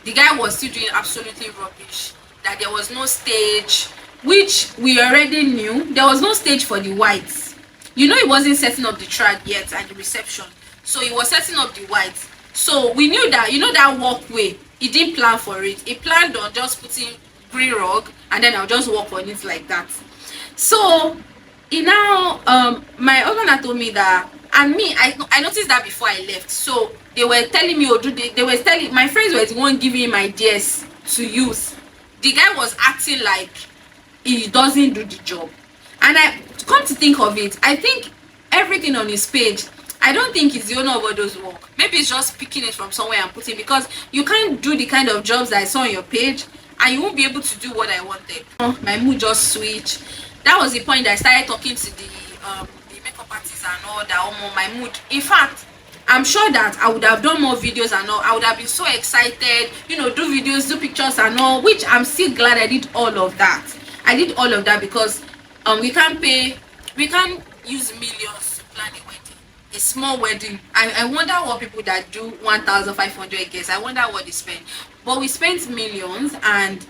the guy was still doing absolutely rubbish, that there was no stage, which we already knew. There was no stage for the whites. You know, he wasn't setting up the track yet and the reception. So he was setting up the whites. So we knew that, you know, that walkway, he didn't plan for it. He planned on just putting green rug, and then I'll just walk on it like that. So he now my husband had told me that, and me, I noticed that before I left. So they were telling me, they were telling my friends were the one giving him ideas to use. The guy was acting like he doesn't do the job. And I come to think of it, I think everything on his page, I don't think he's the owner of all those work. Maybe it's just picking it from somewhere and putting, because you can't do the kind of jobs that I saw on your page and you won't be able to do what I wanted. My mood just switched. That was the point that I started talking to the makeup artist and all that. My mood, in fact, I'm sure that I would have done more videos and all. I would have been so excited, you know, do videos, do pictures and all, which I'm still glad I did all of that. I did all of that because we can't use millions to plan a wedding, a small wedding. I wonder what people that do 1,500 guests, I wonder what they spend. But we spent millions, and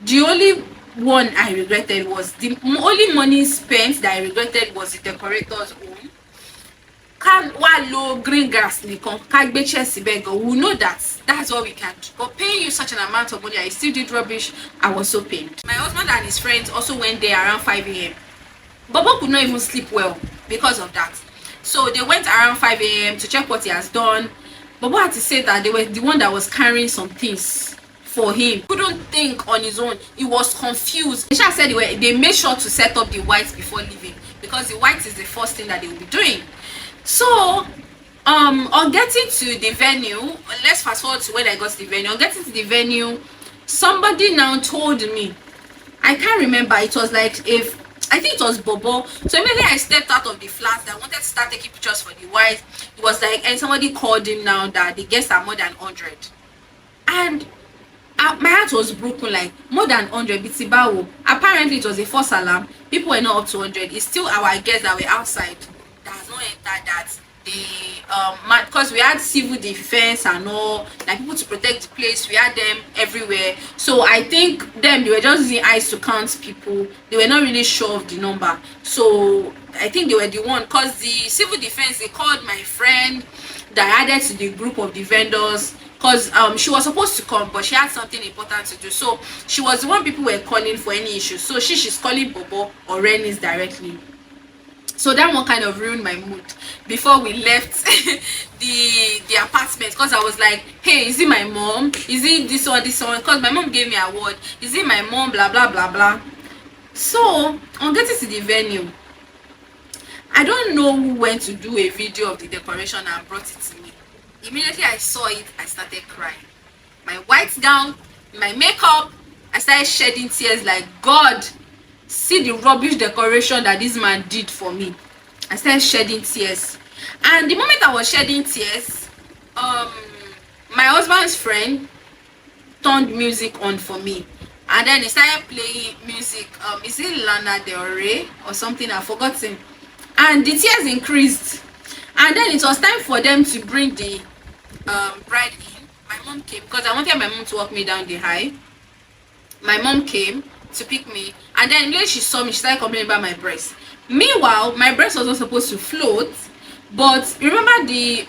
the only one I regretted was the only money spent that I regretted was the decorator's own. Green grass, we know that's what we can do. But paying you such an amount of money, I still did rubbish. I was so pained. My husband and his friends also went there around 5 a.m. Bobo could not even sleep well because of that. So they went around 5 a.m. to check what he has done. Bobo had to say that they were the one that was carrying some things for him. He couldn't think on his own. He was confused. Isha said they made sure to set up the whites before leaving, because the whites is the first thing that they will be doing. So on getting to the venue, let's fast forward to when I got to the venue. On getting to the venue, somebody now told me, I can't remember, it was like, I think it was Bobo. So immediately I stepped out of the flat. I wanted to start taking pictures for the white. It was like, and somebody called him now that the guests are more than 100. And my heart was broken, like, more than 100 bitibawo. Apparently it was a false alarm. People were not up to 100. It's still our guests that were outside that has not entered that. Because we had civil defense and all, like people to protect the place, we had them everywhere. So I think they were just using eyes to count people. They were not really sure of the number. So I think they were the one, because the civil defense, they called my friend that added to the group of the vendors, because she was supposed to come, but she had something important to do. So she was the one people were calling for any issue. So she's calling Bobo or Renis directly. So that one kind of ruined my mood before we left the apartment, because I was like, hey, is it my mom? Is it this one? Because my mom gave me an award. Is it my mom? Blah blah blah blah. So on getting to the venue, I don't know who went to do a video of the decoration and brought it to me. Immediately I saw it, I started crying. My white gown, my makeup, I started shedding tears like, God, see the rubbish decoration that this man did for me. I started shedding tears. And the moment I was shedding tears, my husband's friend turned music on for me, and then he started playing music. Is it Lana Del Rey or something? I've forgotten. And the tears increased, and then it was time for them to bring the bride in. My mom came because I wanted my mom to walk me down the high. My mom came to pick me, and then when she saw me, she started complaining about my breast. Meanwhile, my breast was not supposed to float, but remember the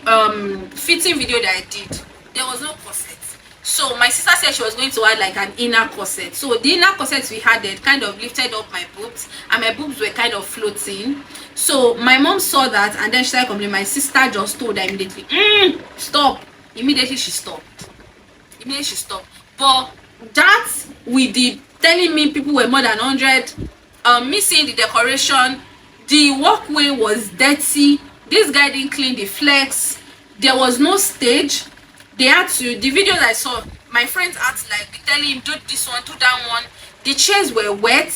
fitting video that I did, there was no corset. So my sister said she was going to add like an inner corset. So the inner corset we had, it kind of lifted up my boobs, and my boobs were kind of floating. So my mom saw that, and then she started complaining. My sister just told her immediately, stop. Immediately she stopped. But that we did, telling me people were more than 100, missing the decoration, the walkway was dirty, this guy didn't clean the flex, there was no stage. They had to, the videos I saw, my friends had to like be telling him, do this one, do that one. The chairs were wet,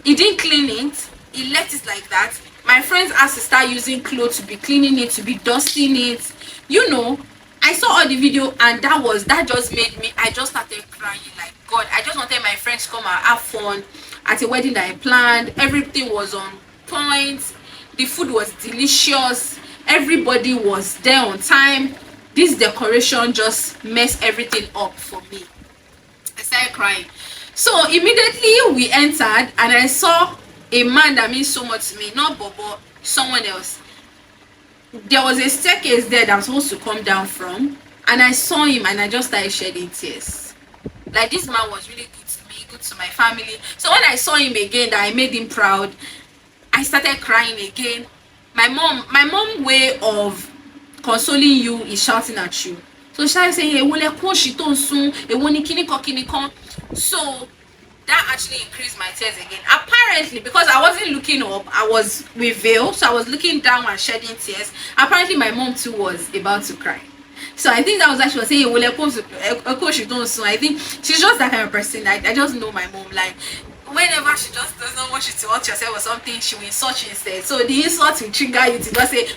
he didn't clean it, he left it like that. My friends had to start using clothes to be cleaning it, to be dusting it, you know. I saw all the video, and that just made me, I just started crying like, God, I just wanted my friends to come and have fun at a wedding that I planned. Everything was on point, the food was delicious, everybody was there on time. This decoration just messed everything up for me. I started crying. So immediately we entered, and I saw a man that means so much to me, not Bobo, someone else. There was a staircase there that I'm supposed to come down from, and I saw him, and I just started shedding tears. Like, this man was really good to me, good to my family. So when I saw him again, that I made him proud, I started crying again. My mom way of consoling you is shouting at you. So she started saying, so that actually increased my tears again. Apparently, because I wasn't looking up, I was with veil, so I was looking down and shedding tears. Apparently my mom too was about to cry. So I think that was actually saying, I think she's just that kind of person. I just know my mom, like, whenever she just doesn't want you to watch yourself or something, she will insult you instead. So the insult will trigger you to just say,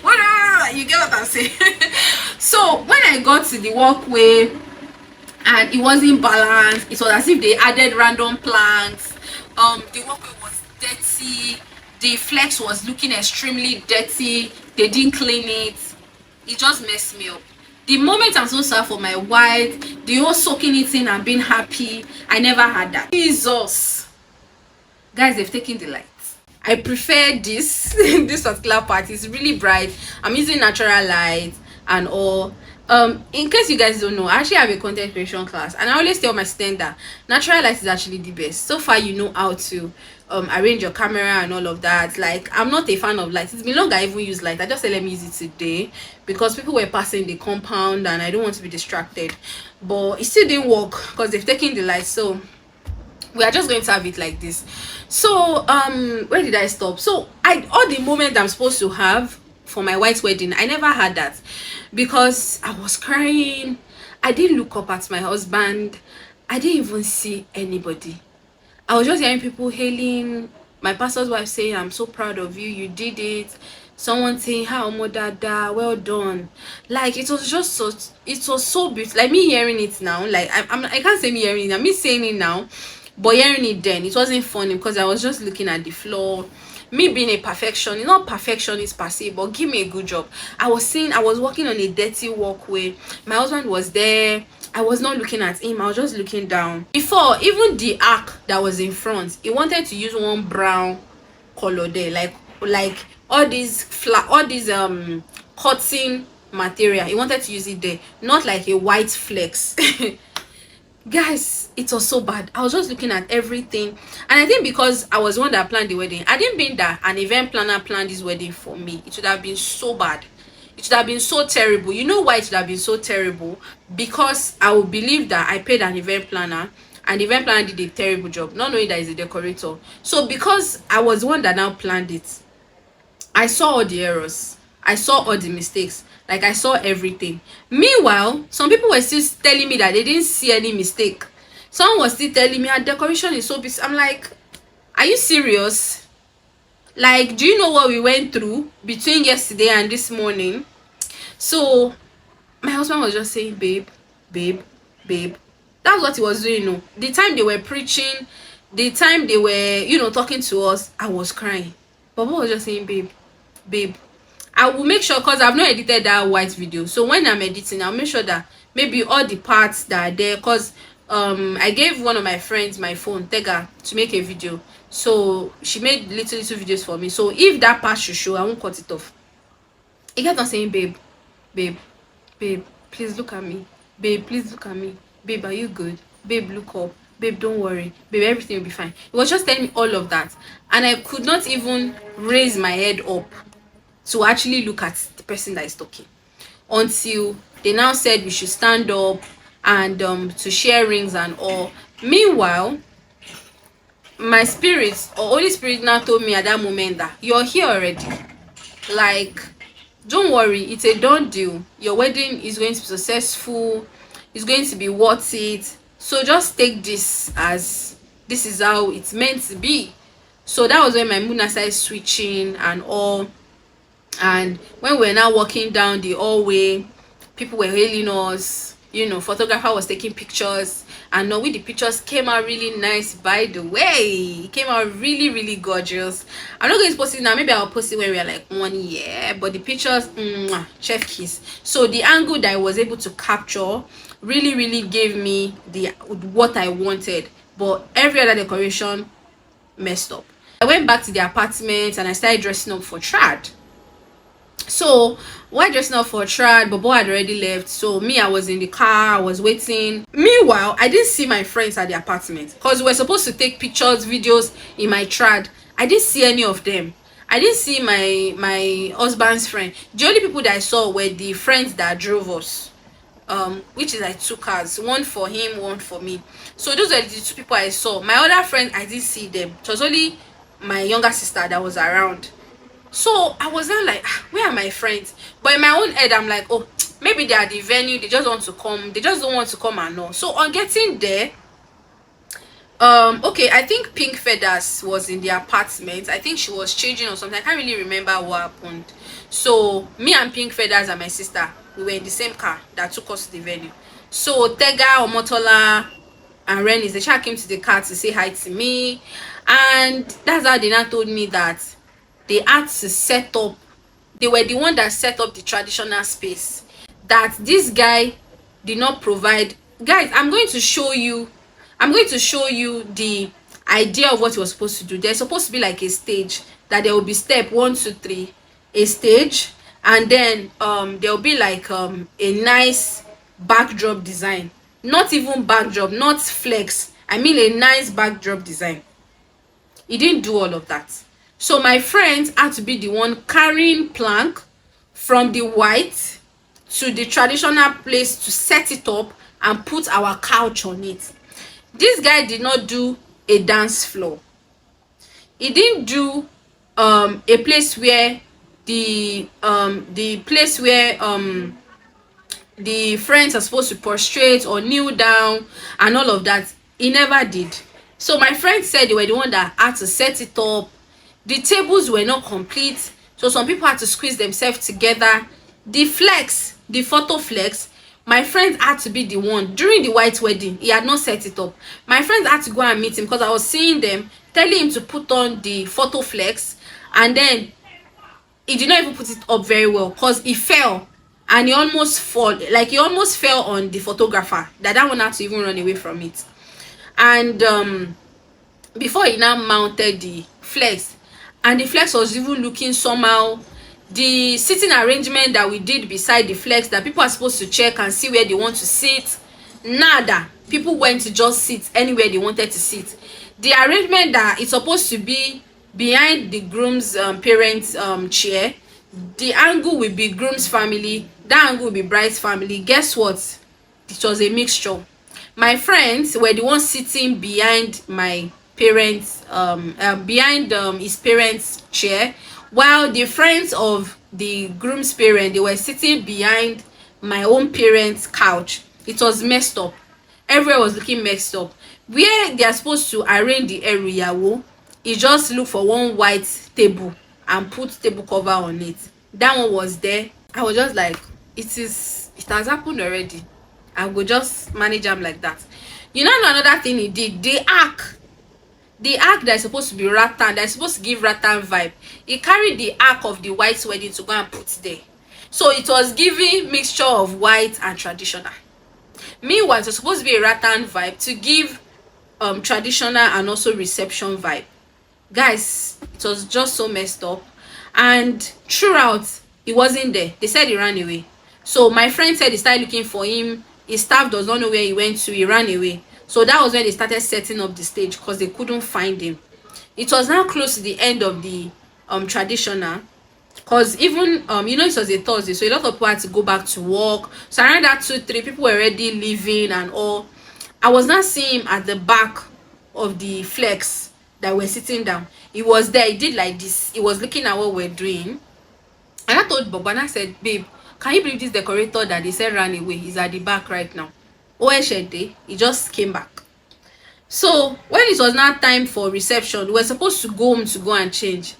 you get what I'm saying. So when I got to the walkway, and it wasn't balanced, it was as if they added random planks. The walkway was dirty, the flex was looking extremely dirty, they didn't clean it. It just messed me up. The moment I'm so sad for my wife, the whole soaking it in and being happy, I never had that. Jesus, guys, they've taken the lights. I prefer this this particular part. It's really bright. I'm using natural light and all. In case you guys don't know, I actually have a content creation class, and I always tell my students that natural light is actually the best. So far, you know how to arrange your camera and all of that. Like, I'm not a fan of light. It's been long I even use light. I just said let me use it today because people were passing the compound and I don't want to be distracted. But it still didn't work because they've taken the light, so we are just going to have it like this. So where did I stop? So all the moment I'm supposed to have for my white wedding, I never had that because I was crying. I didn't look up at my husband. I didn't even see anybody. I was just hearing people hailing, my pastor's wife saying, I'm so proud of you, you did it. Someone saying, how dada, well done. Like, it was just so, it was so beautiful. Like, me hearing it now, like, I can't say me hearing it, I'm me saying it now, but hearing it then, it wasn't funny because I was just looking at the floor. Me being a perfectionist, not perfectionist per se, but give me a good job. I was walking on a dirty walkway. My husband was there. I was not looking at him, I was just looking down. Before, even the arc that was in front, he wanted to use one brown color there, like all these cotton material. He wanted to use it there, not like a white flex. Guys, it was so bad. I was just looking at everything, and I think because I was the one that planned the wedding, I didn't mean that an event planner planned this wedding for me. It would have been so bad. It should have been so terrible. You know why it should have been so terrible? Because I would believe that I paid an event planner, and the event planner did a terrible job, not knowing that he's a decorator. So because I was the one that now planned it, I saw all the errors, I saw all the mistakes, like I saw everything. Meanwhile, some people were still telling me that they didn't see any mistake. Someone was still telling me our decoration is so busy. I'm like, are you serious? Like, do you know what we went through between yesterday and this morning? So my husband was just saying, babe, babe, babe. That's what he was doing. No, the time they were preaching, the time they were, talking to us, I was crying. Baba was just saying, babe, babe. I will make sure, because I've not edited that white video, so when I'm editing, I'll make sure that maybe all the parts that are there, because I gave one of my friends my phone, Tega, to make a video. So she made little videos for me. So if that part should show, I won't cut it off. He kept on saying, babe, babe, babe, please look at me. Babe, please look at me. Babe, are you good? Babe, look up. Babe, don't worry. Babe, everything will be fine. He was just telling me all of that, and I could not even raise my head up to actually look at the person that is talking, until they now said we should stand up and to share rings and all. Meanwhile, my spirit, or Holy Spirit, now told me at that moment that you're here already. Like, don't worry, it's a done deal. Your wedding is going to be successful. It's going to be worth it. So just take this as this is how it's meant to be. So that was when my mood started switching and all. And when we were now walking down the hallway, people were hailing us. Photographer was taking pictures, and with the pictures came out really nice. By the way, it came out really, really gorgeous. I'm not going to post it now. Maybe I'll post it when we are like 1 year. But the pictures, chef kiss. So the angle that I was able to capture really, really gave me what I wanted. But every other decoration messed up. I went back to the apartment and I started dressing up for trad. So while dressing up for trad, Bobo had already left. So me, I was in the car, I was waiting. Meanwhile, I didn't see my friends at the apartment, because we were supposed to take pictures, videos in my trad. I didn't see any of them. I didn't see my husband's friend. The only people that I saw were the friends that drove us, which is like 2 cars, one for him, one for me. So those are the 2 people I saw. My other friend, I didn't see them. It was only my younger sister that was around. So I was then like, where are my friends? But in my own head, I'm like, oh, maybe they are the venue, they just want to come, they just don't want to come and know. So on getting there, okay, I think Pink Feathers was in the apartment. I think she was changing or something. I can't really remember what happened. So me and Pink Feathers and my sister, we were in the same car that took us to the venue. So Tega, Omotola, and Renis, they came to the car to say hi to me. And that's how they now told me that they had to set up, they were the one that set up the traditional space, that this guy did not provide. Guys, I'm going to show you the idea of what he was supposed to do. There's supposed to be like a stage, that there will be step 1 2 3, a stage, and then there will be like a nice backdrop design. Not even backdrop, not flex, I mean a nice backdrop design. He didn't do all of that. So my friends had to be the one carrying plank from the white to the traditional place to set it up and put our couch on it. This guy did not do a dance floor. He didn't do a place where the friends are supposed to prostrate or kneel down and all of that. He never did. So my friends said they were the one that had to set it up. The tables were not complete, so some people had to squeeze themselves together. The photo flex, my friends had to be the one. During the white wedding, he had not set it up. My friends had to go and meet him, because I was seeing them telling him to put on the photo flex, and then he did not even put it up very well, because he fell and he almost fell on the photographer, that one had to even run away from it. And before he now mounted the flex, and the flex was even looking somehow. The sitting arrangement that we did beside the flex, that people are supposed to check and see where they want to sit, nada. People went to just sit anywhere they wanted to sit. The arrangement that it's supposed to be behind the groom's parents chair, the angle will be groom's family, that angle will be bride's family. Guess what? It was a mixture. My friends were the ones sitting behind my parents, behind his parents' chair, while the friends of the groom's parent, they were sitting behind my own parents' couch. It was messed up. Everywhere was looking messed up. Where they are supposed to arrange the area, he just looked for one white table and put table cover on it. That one was there. I was just like, it has happened already. I will just manage them like that. You know another thing he did, the ark that is supposed to be rattan, that is supposed to give rattan vibe, he carried the ark of the white wedding to go and put there. So it was giving mixture of white and traditional. Meanwhile, it was supposed to be a rattan vibe to give traditional and also reception vibe. Guys, it was just so messed up. And throughout, he wasn't there. They said he ran away. So my friend said he started looking for him. His staff does not know where he went to. He ran away. So that was when they started setting up the stage because they couldn't find him. It was now close to the end of the traditional, because even you know, it was a Thursday, so a lot of people had to go back to work. So around that 2-3 people were already leaving and all. I was not seeing him at the back of the flex that we're sitting down. He was there. He did like this. He was looking at what we're doing. And I told Bob, and I said, babe, can you believe this decorator that they said ran away? He's at the back right now. He just came back. So when it was now time for reception, we were supposed to go home to go and change.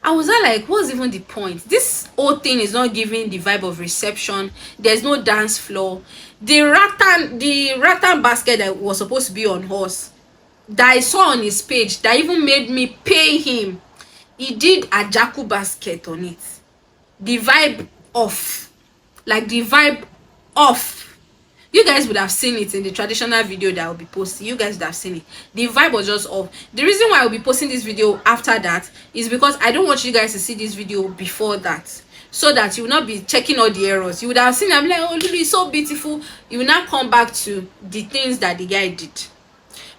I was like, what's even the point? This whole thing is not giving the vibe of reception. There's no dance floor. The rattan basket that was supposed to be on horse, that I saw on his page, that even made me pay him, he did a jacu basket on it. The vibe off. Like the vibe off. You guys would have seen it in the traditional video that I will be posting. You guys would have seen it. The vibe was just off. The reason why I will be posting this video after that is because I don't want you guys to see this video before that, so that you will not be checking all the errors. You would have seen, I'm like, oh, Lulu is so beautiful. You will not come back to the things that the guy did.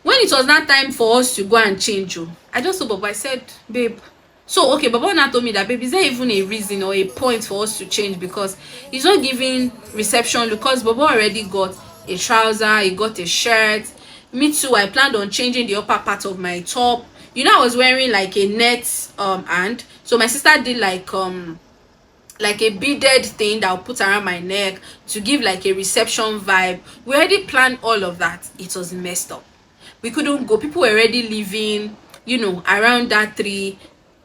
When it was not time for us to go and change, I just told Baba, I said, babe, so okay, Baba now told me that, babe, is there even a reason or a point for us to change? Because he's not giving reception, because Baba already got a trouser, he got a shirt. Me too, I planned on changing the upper part of my top. You know, I was wearing like a net and so my sister did like a beaded thing that I'll put around my neck to give like a reception vibe. We already planned all of that. It was messed up. We couldn't go. People were already leaving, you know, around that 3.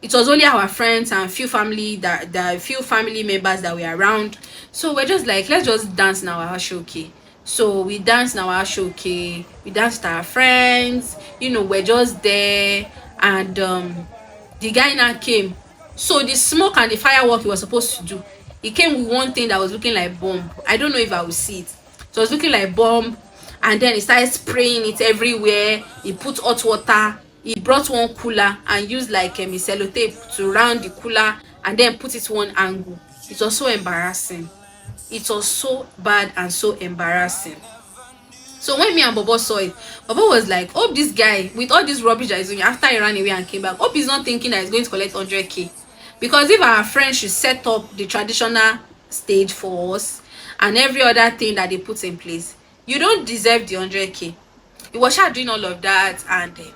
It was only our friends and few family members that were around. So we're just like, let's just dance in our showcase. So we danced in our showcase. We danced with our friends. You know, we're just there. And the guy now came. So the smoke and the firework he was supposed to do, he came with one thing that was looking like bomb. I don't know if I will see it. So it was looking like bomb. And then he started spraying it everywhere. He put hot water. He brought one cooler and used like a sellotape to round the cooler and then put it one angle. It was so embarrassing. It was so bad and so embarrassing. So when me and Bobo saw it, Bobo was like, hope this guy, with all this rubbish that he's doing after he ran away and came back, hope he's not thinking that he's going to collect 100k. Because if our friends should set up the traditional stage for us and every other thing that they put in place, you don't deserve the 100k. We was doing all of that, and let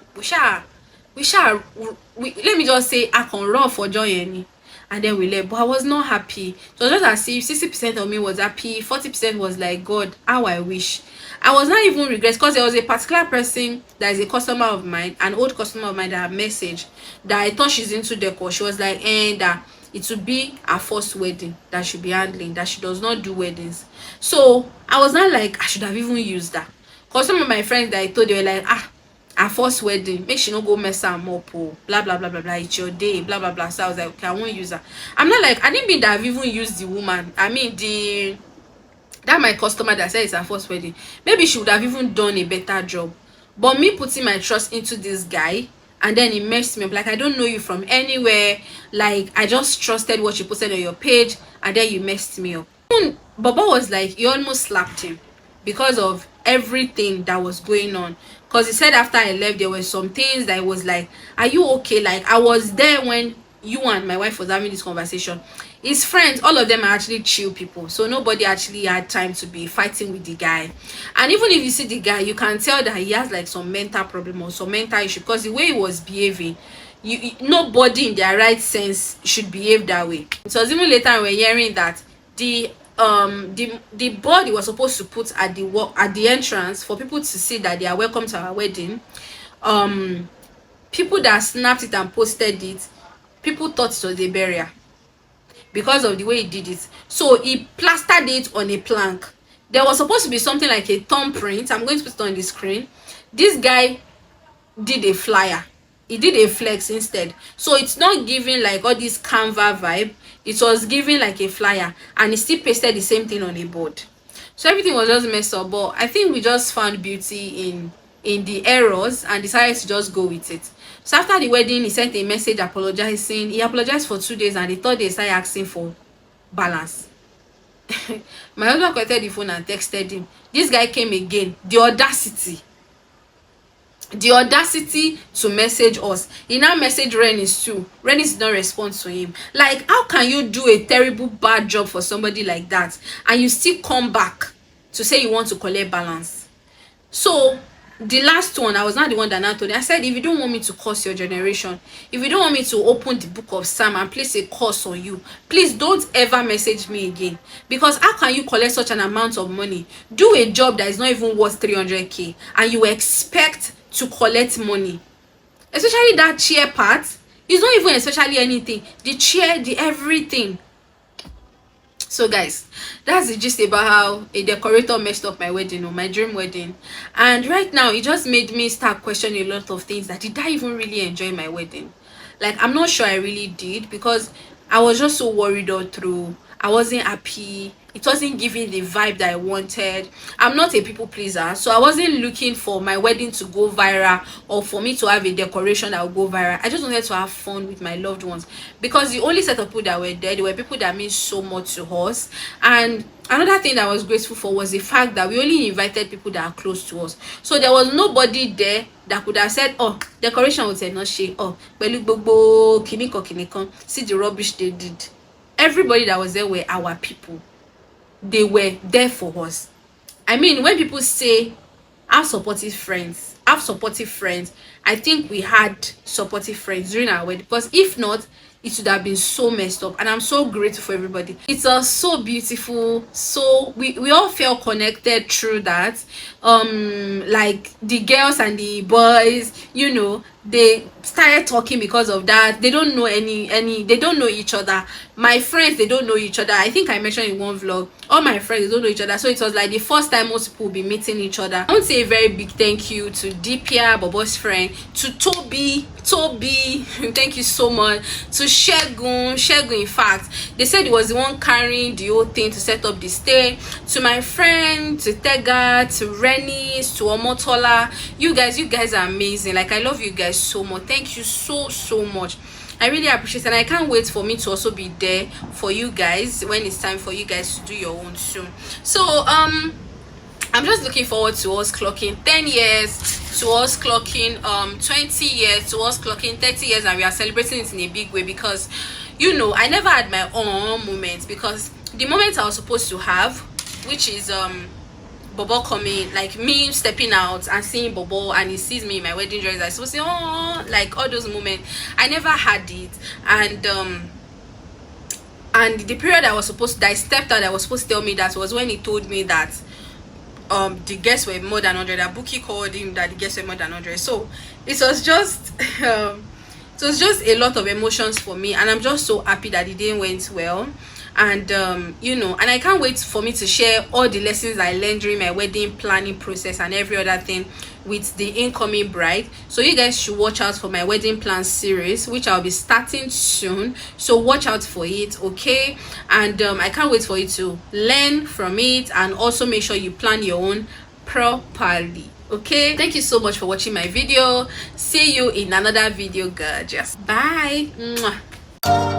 me just say, I can run for joy, and then we left. But I was not happy. It was just as if 60% of me was happy, 40% was like, God, how I wish. I was not even regret, because there was a particular person that is a customer of mine, an old customer of mine, that message that I thought she's into decor. She was like, that it would be her first wedding that she'll be handling, that she does not do weddings. So I was not like, I should have even used that. Because some of my friends that I told, they were like, her first wedding, make sure you don't go mess am up, blah blah blah blah blah, it's your day, blah blah blah. So I was like, okay, I won't use her. I'm not like, I didn't mean that I've even used the woman. I mean that my customer that said it's her first wedding, maybe she would have even done a better job. But me putting my trust into this guy, and then he messed me up. Like, I don't know you from anywhere. Like, I just trusted what you posted on your page, and then you messed me up. Baba was like, he almost slapped him because of everything that was going on. Because he said after I left, there were some things that was like, are you okay? Like, I was there when you and my wife was having this conversation. His friends, all of them are actually chill people, so nobody actually had time to be fighting with the guy. And even if you see the guy, you can tell that he has like some mental problem or some mental issue, because the way he was behaving, nobody in their right sense should behave that way. It was even later we're hearing that the board he was supposed to put at the entrance for people to see that they are welcome to our wedding, People that snapped it and posted it, people thought it was a burial because of the way he did it. So he plastered it on a plank. There was supposed to be something like a thumbprint. I'm going to put it on the screen. This guy did a flyer. He did a flex instead. So it's not giving like all this Canva vibe. It was giving like a flyer, and he still pasted the same thing on a board. So everything was just messed up. But I think we just found beauty in the errors and decided to just go with it. So after the wedding, he sent a message apologizing. He apologized for 2 days, and the third day he started asking for balance. My husband collected the phone and texted him. This guy came again. The audacity to message us. He now messaged Renis too. Renis did not respond to him. Like, how can you do a terrible bad job for somebody like that and you still come back to say you want to collect balance? So the last one, I was not the one that now told him. I said, if you don't want me to curse your generation, if you don't want me to open the book of Psalm and place a curse on you, please don't ever message me again. Because how can you collect such an amount of money, do a job that is not even worth 300k, and you expect to collect money? Especially that chair part. It's not even especially anything. The chair, the everything. So guys, that's the gist about how a decorator messed up my wedding, or my dream wedding. And right now, it just made me start questioning a lot of things. That did I even really enjoy my wedding? Like, I'm not sure I really did, because I was just so worried all through. I wasn't happy. It wasn't giving the vibe that I wanted. I'm not a people pleaser, so I wasn't looking for my wedding to go viral or for me to have a decoration that will go viral. I just wanted to have fun with my loved ones, because the only set of people that were there, they were people that mean so much to us. And another thing that I was grateful for was the fact that we only invited people that are close to us. So there was nobody there that could have said, oh, decoration was not shame, oh, see the rubbish they did. Everybody that was there were our people. They were there for us. I mean, when people say have supportive friends, I think we had supportive friends during our wedding, because if not, it would have been so messed up. And I'm so grateful for everybody. It was so beautiful. So we all felt connected through that. Like the girls and the boys, you know, they started talking because of that. They don't know they don't know each other. My friends, they don't know each other. I think I mentioned in one vlog, all my friends, they don't know each other. So it was like the first time most people will be meeting each other. I want to say a very big thank you to Dipia, Bobo's friend, to Toby, thank you so much, to Shegun. In fact, they said he was the one carrying the whole thing to set up the stage. To my friend, to Tega, to Renis, to Omotola. You guys are amazing. Like, I love you guys so much. Thank you so much. I really appreciate it, and I can't wait for me to also be there for you guys when it's time for you guys to do your own soon. So I'm just looking forward to us clocking 10 years, to us clocking 20 years, to us clocking 30 years, and we are celebrating it in a big way. Because, you know, I never had my own moments, because the moment I was supposed to have, which is Bobo coming, like me stepping out and seeing Bobo and he sees me in my wedding dress, I supposed to say, oh, like all those moments, I never had it. And the period I stepped out, I was supposed to tell me that was when he told me that the guests were more than 100. That Buki called him that the guests were more than 100. So it was just a lot of emotions for me, and I'm just so happy that the day went well. And you know, and I can't wait for me to share all the lessons I learned during my wedding planning process and every other thing with the incoming bride. So you guys should watch out for my wedding plan series, which I'll be starting soon. So watch out for it, okay? And I can't wait for you to learn from it, and also make sure you plan your own properly. Okay, thank you so much for watching my video. See you in another video, gorgeous. Bye. Mwah.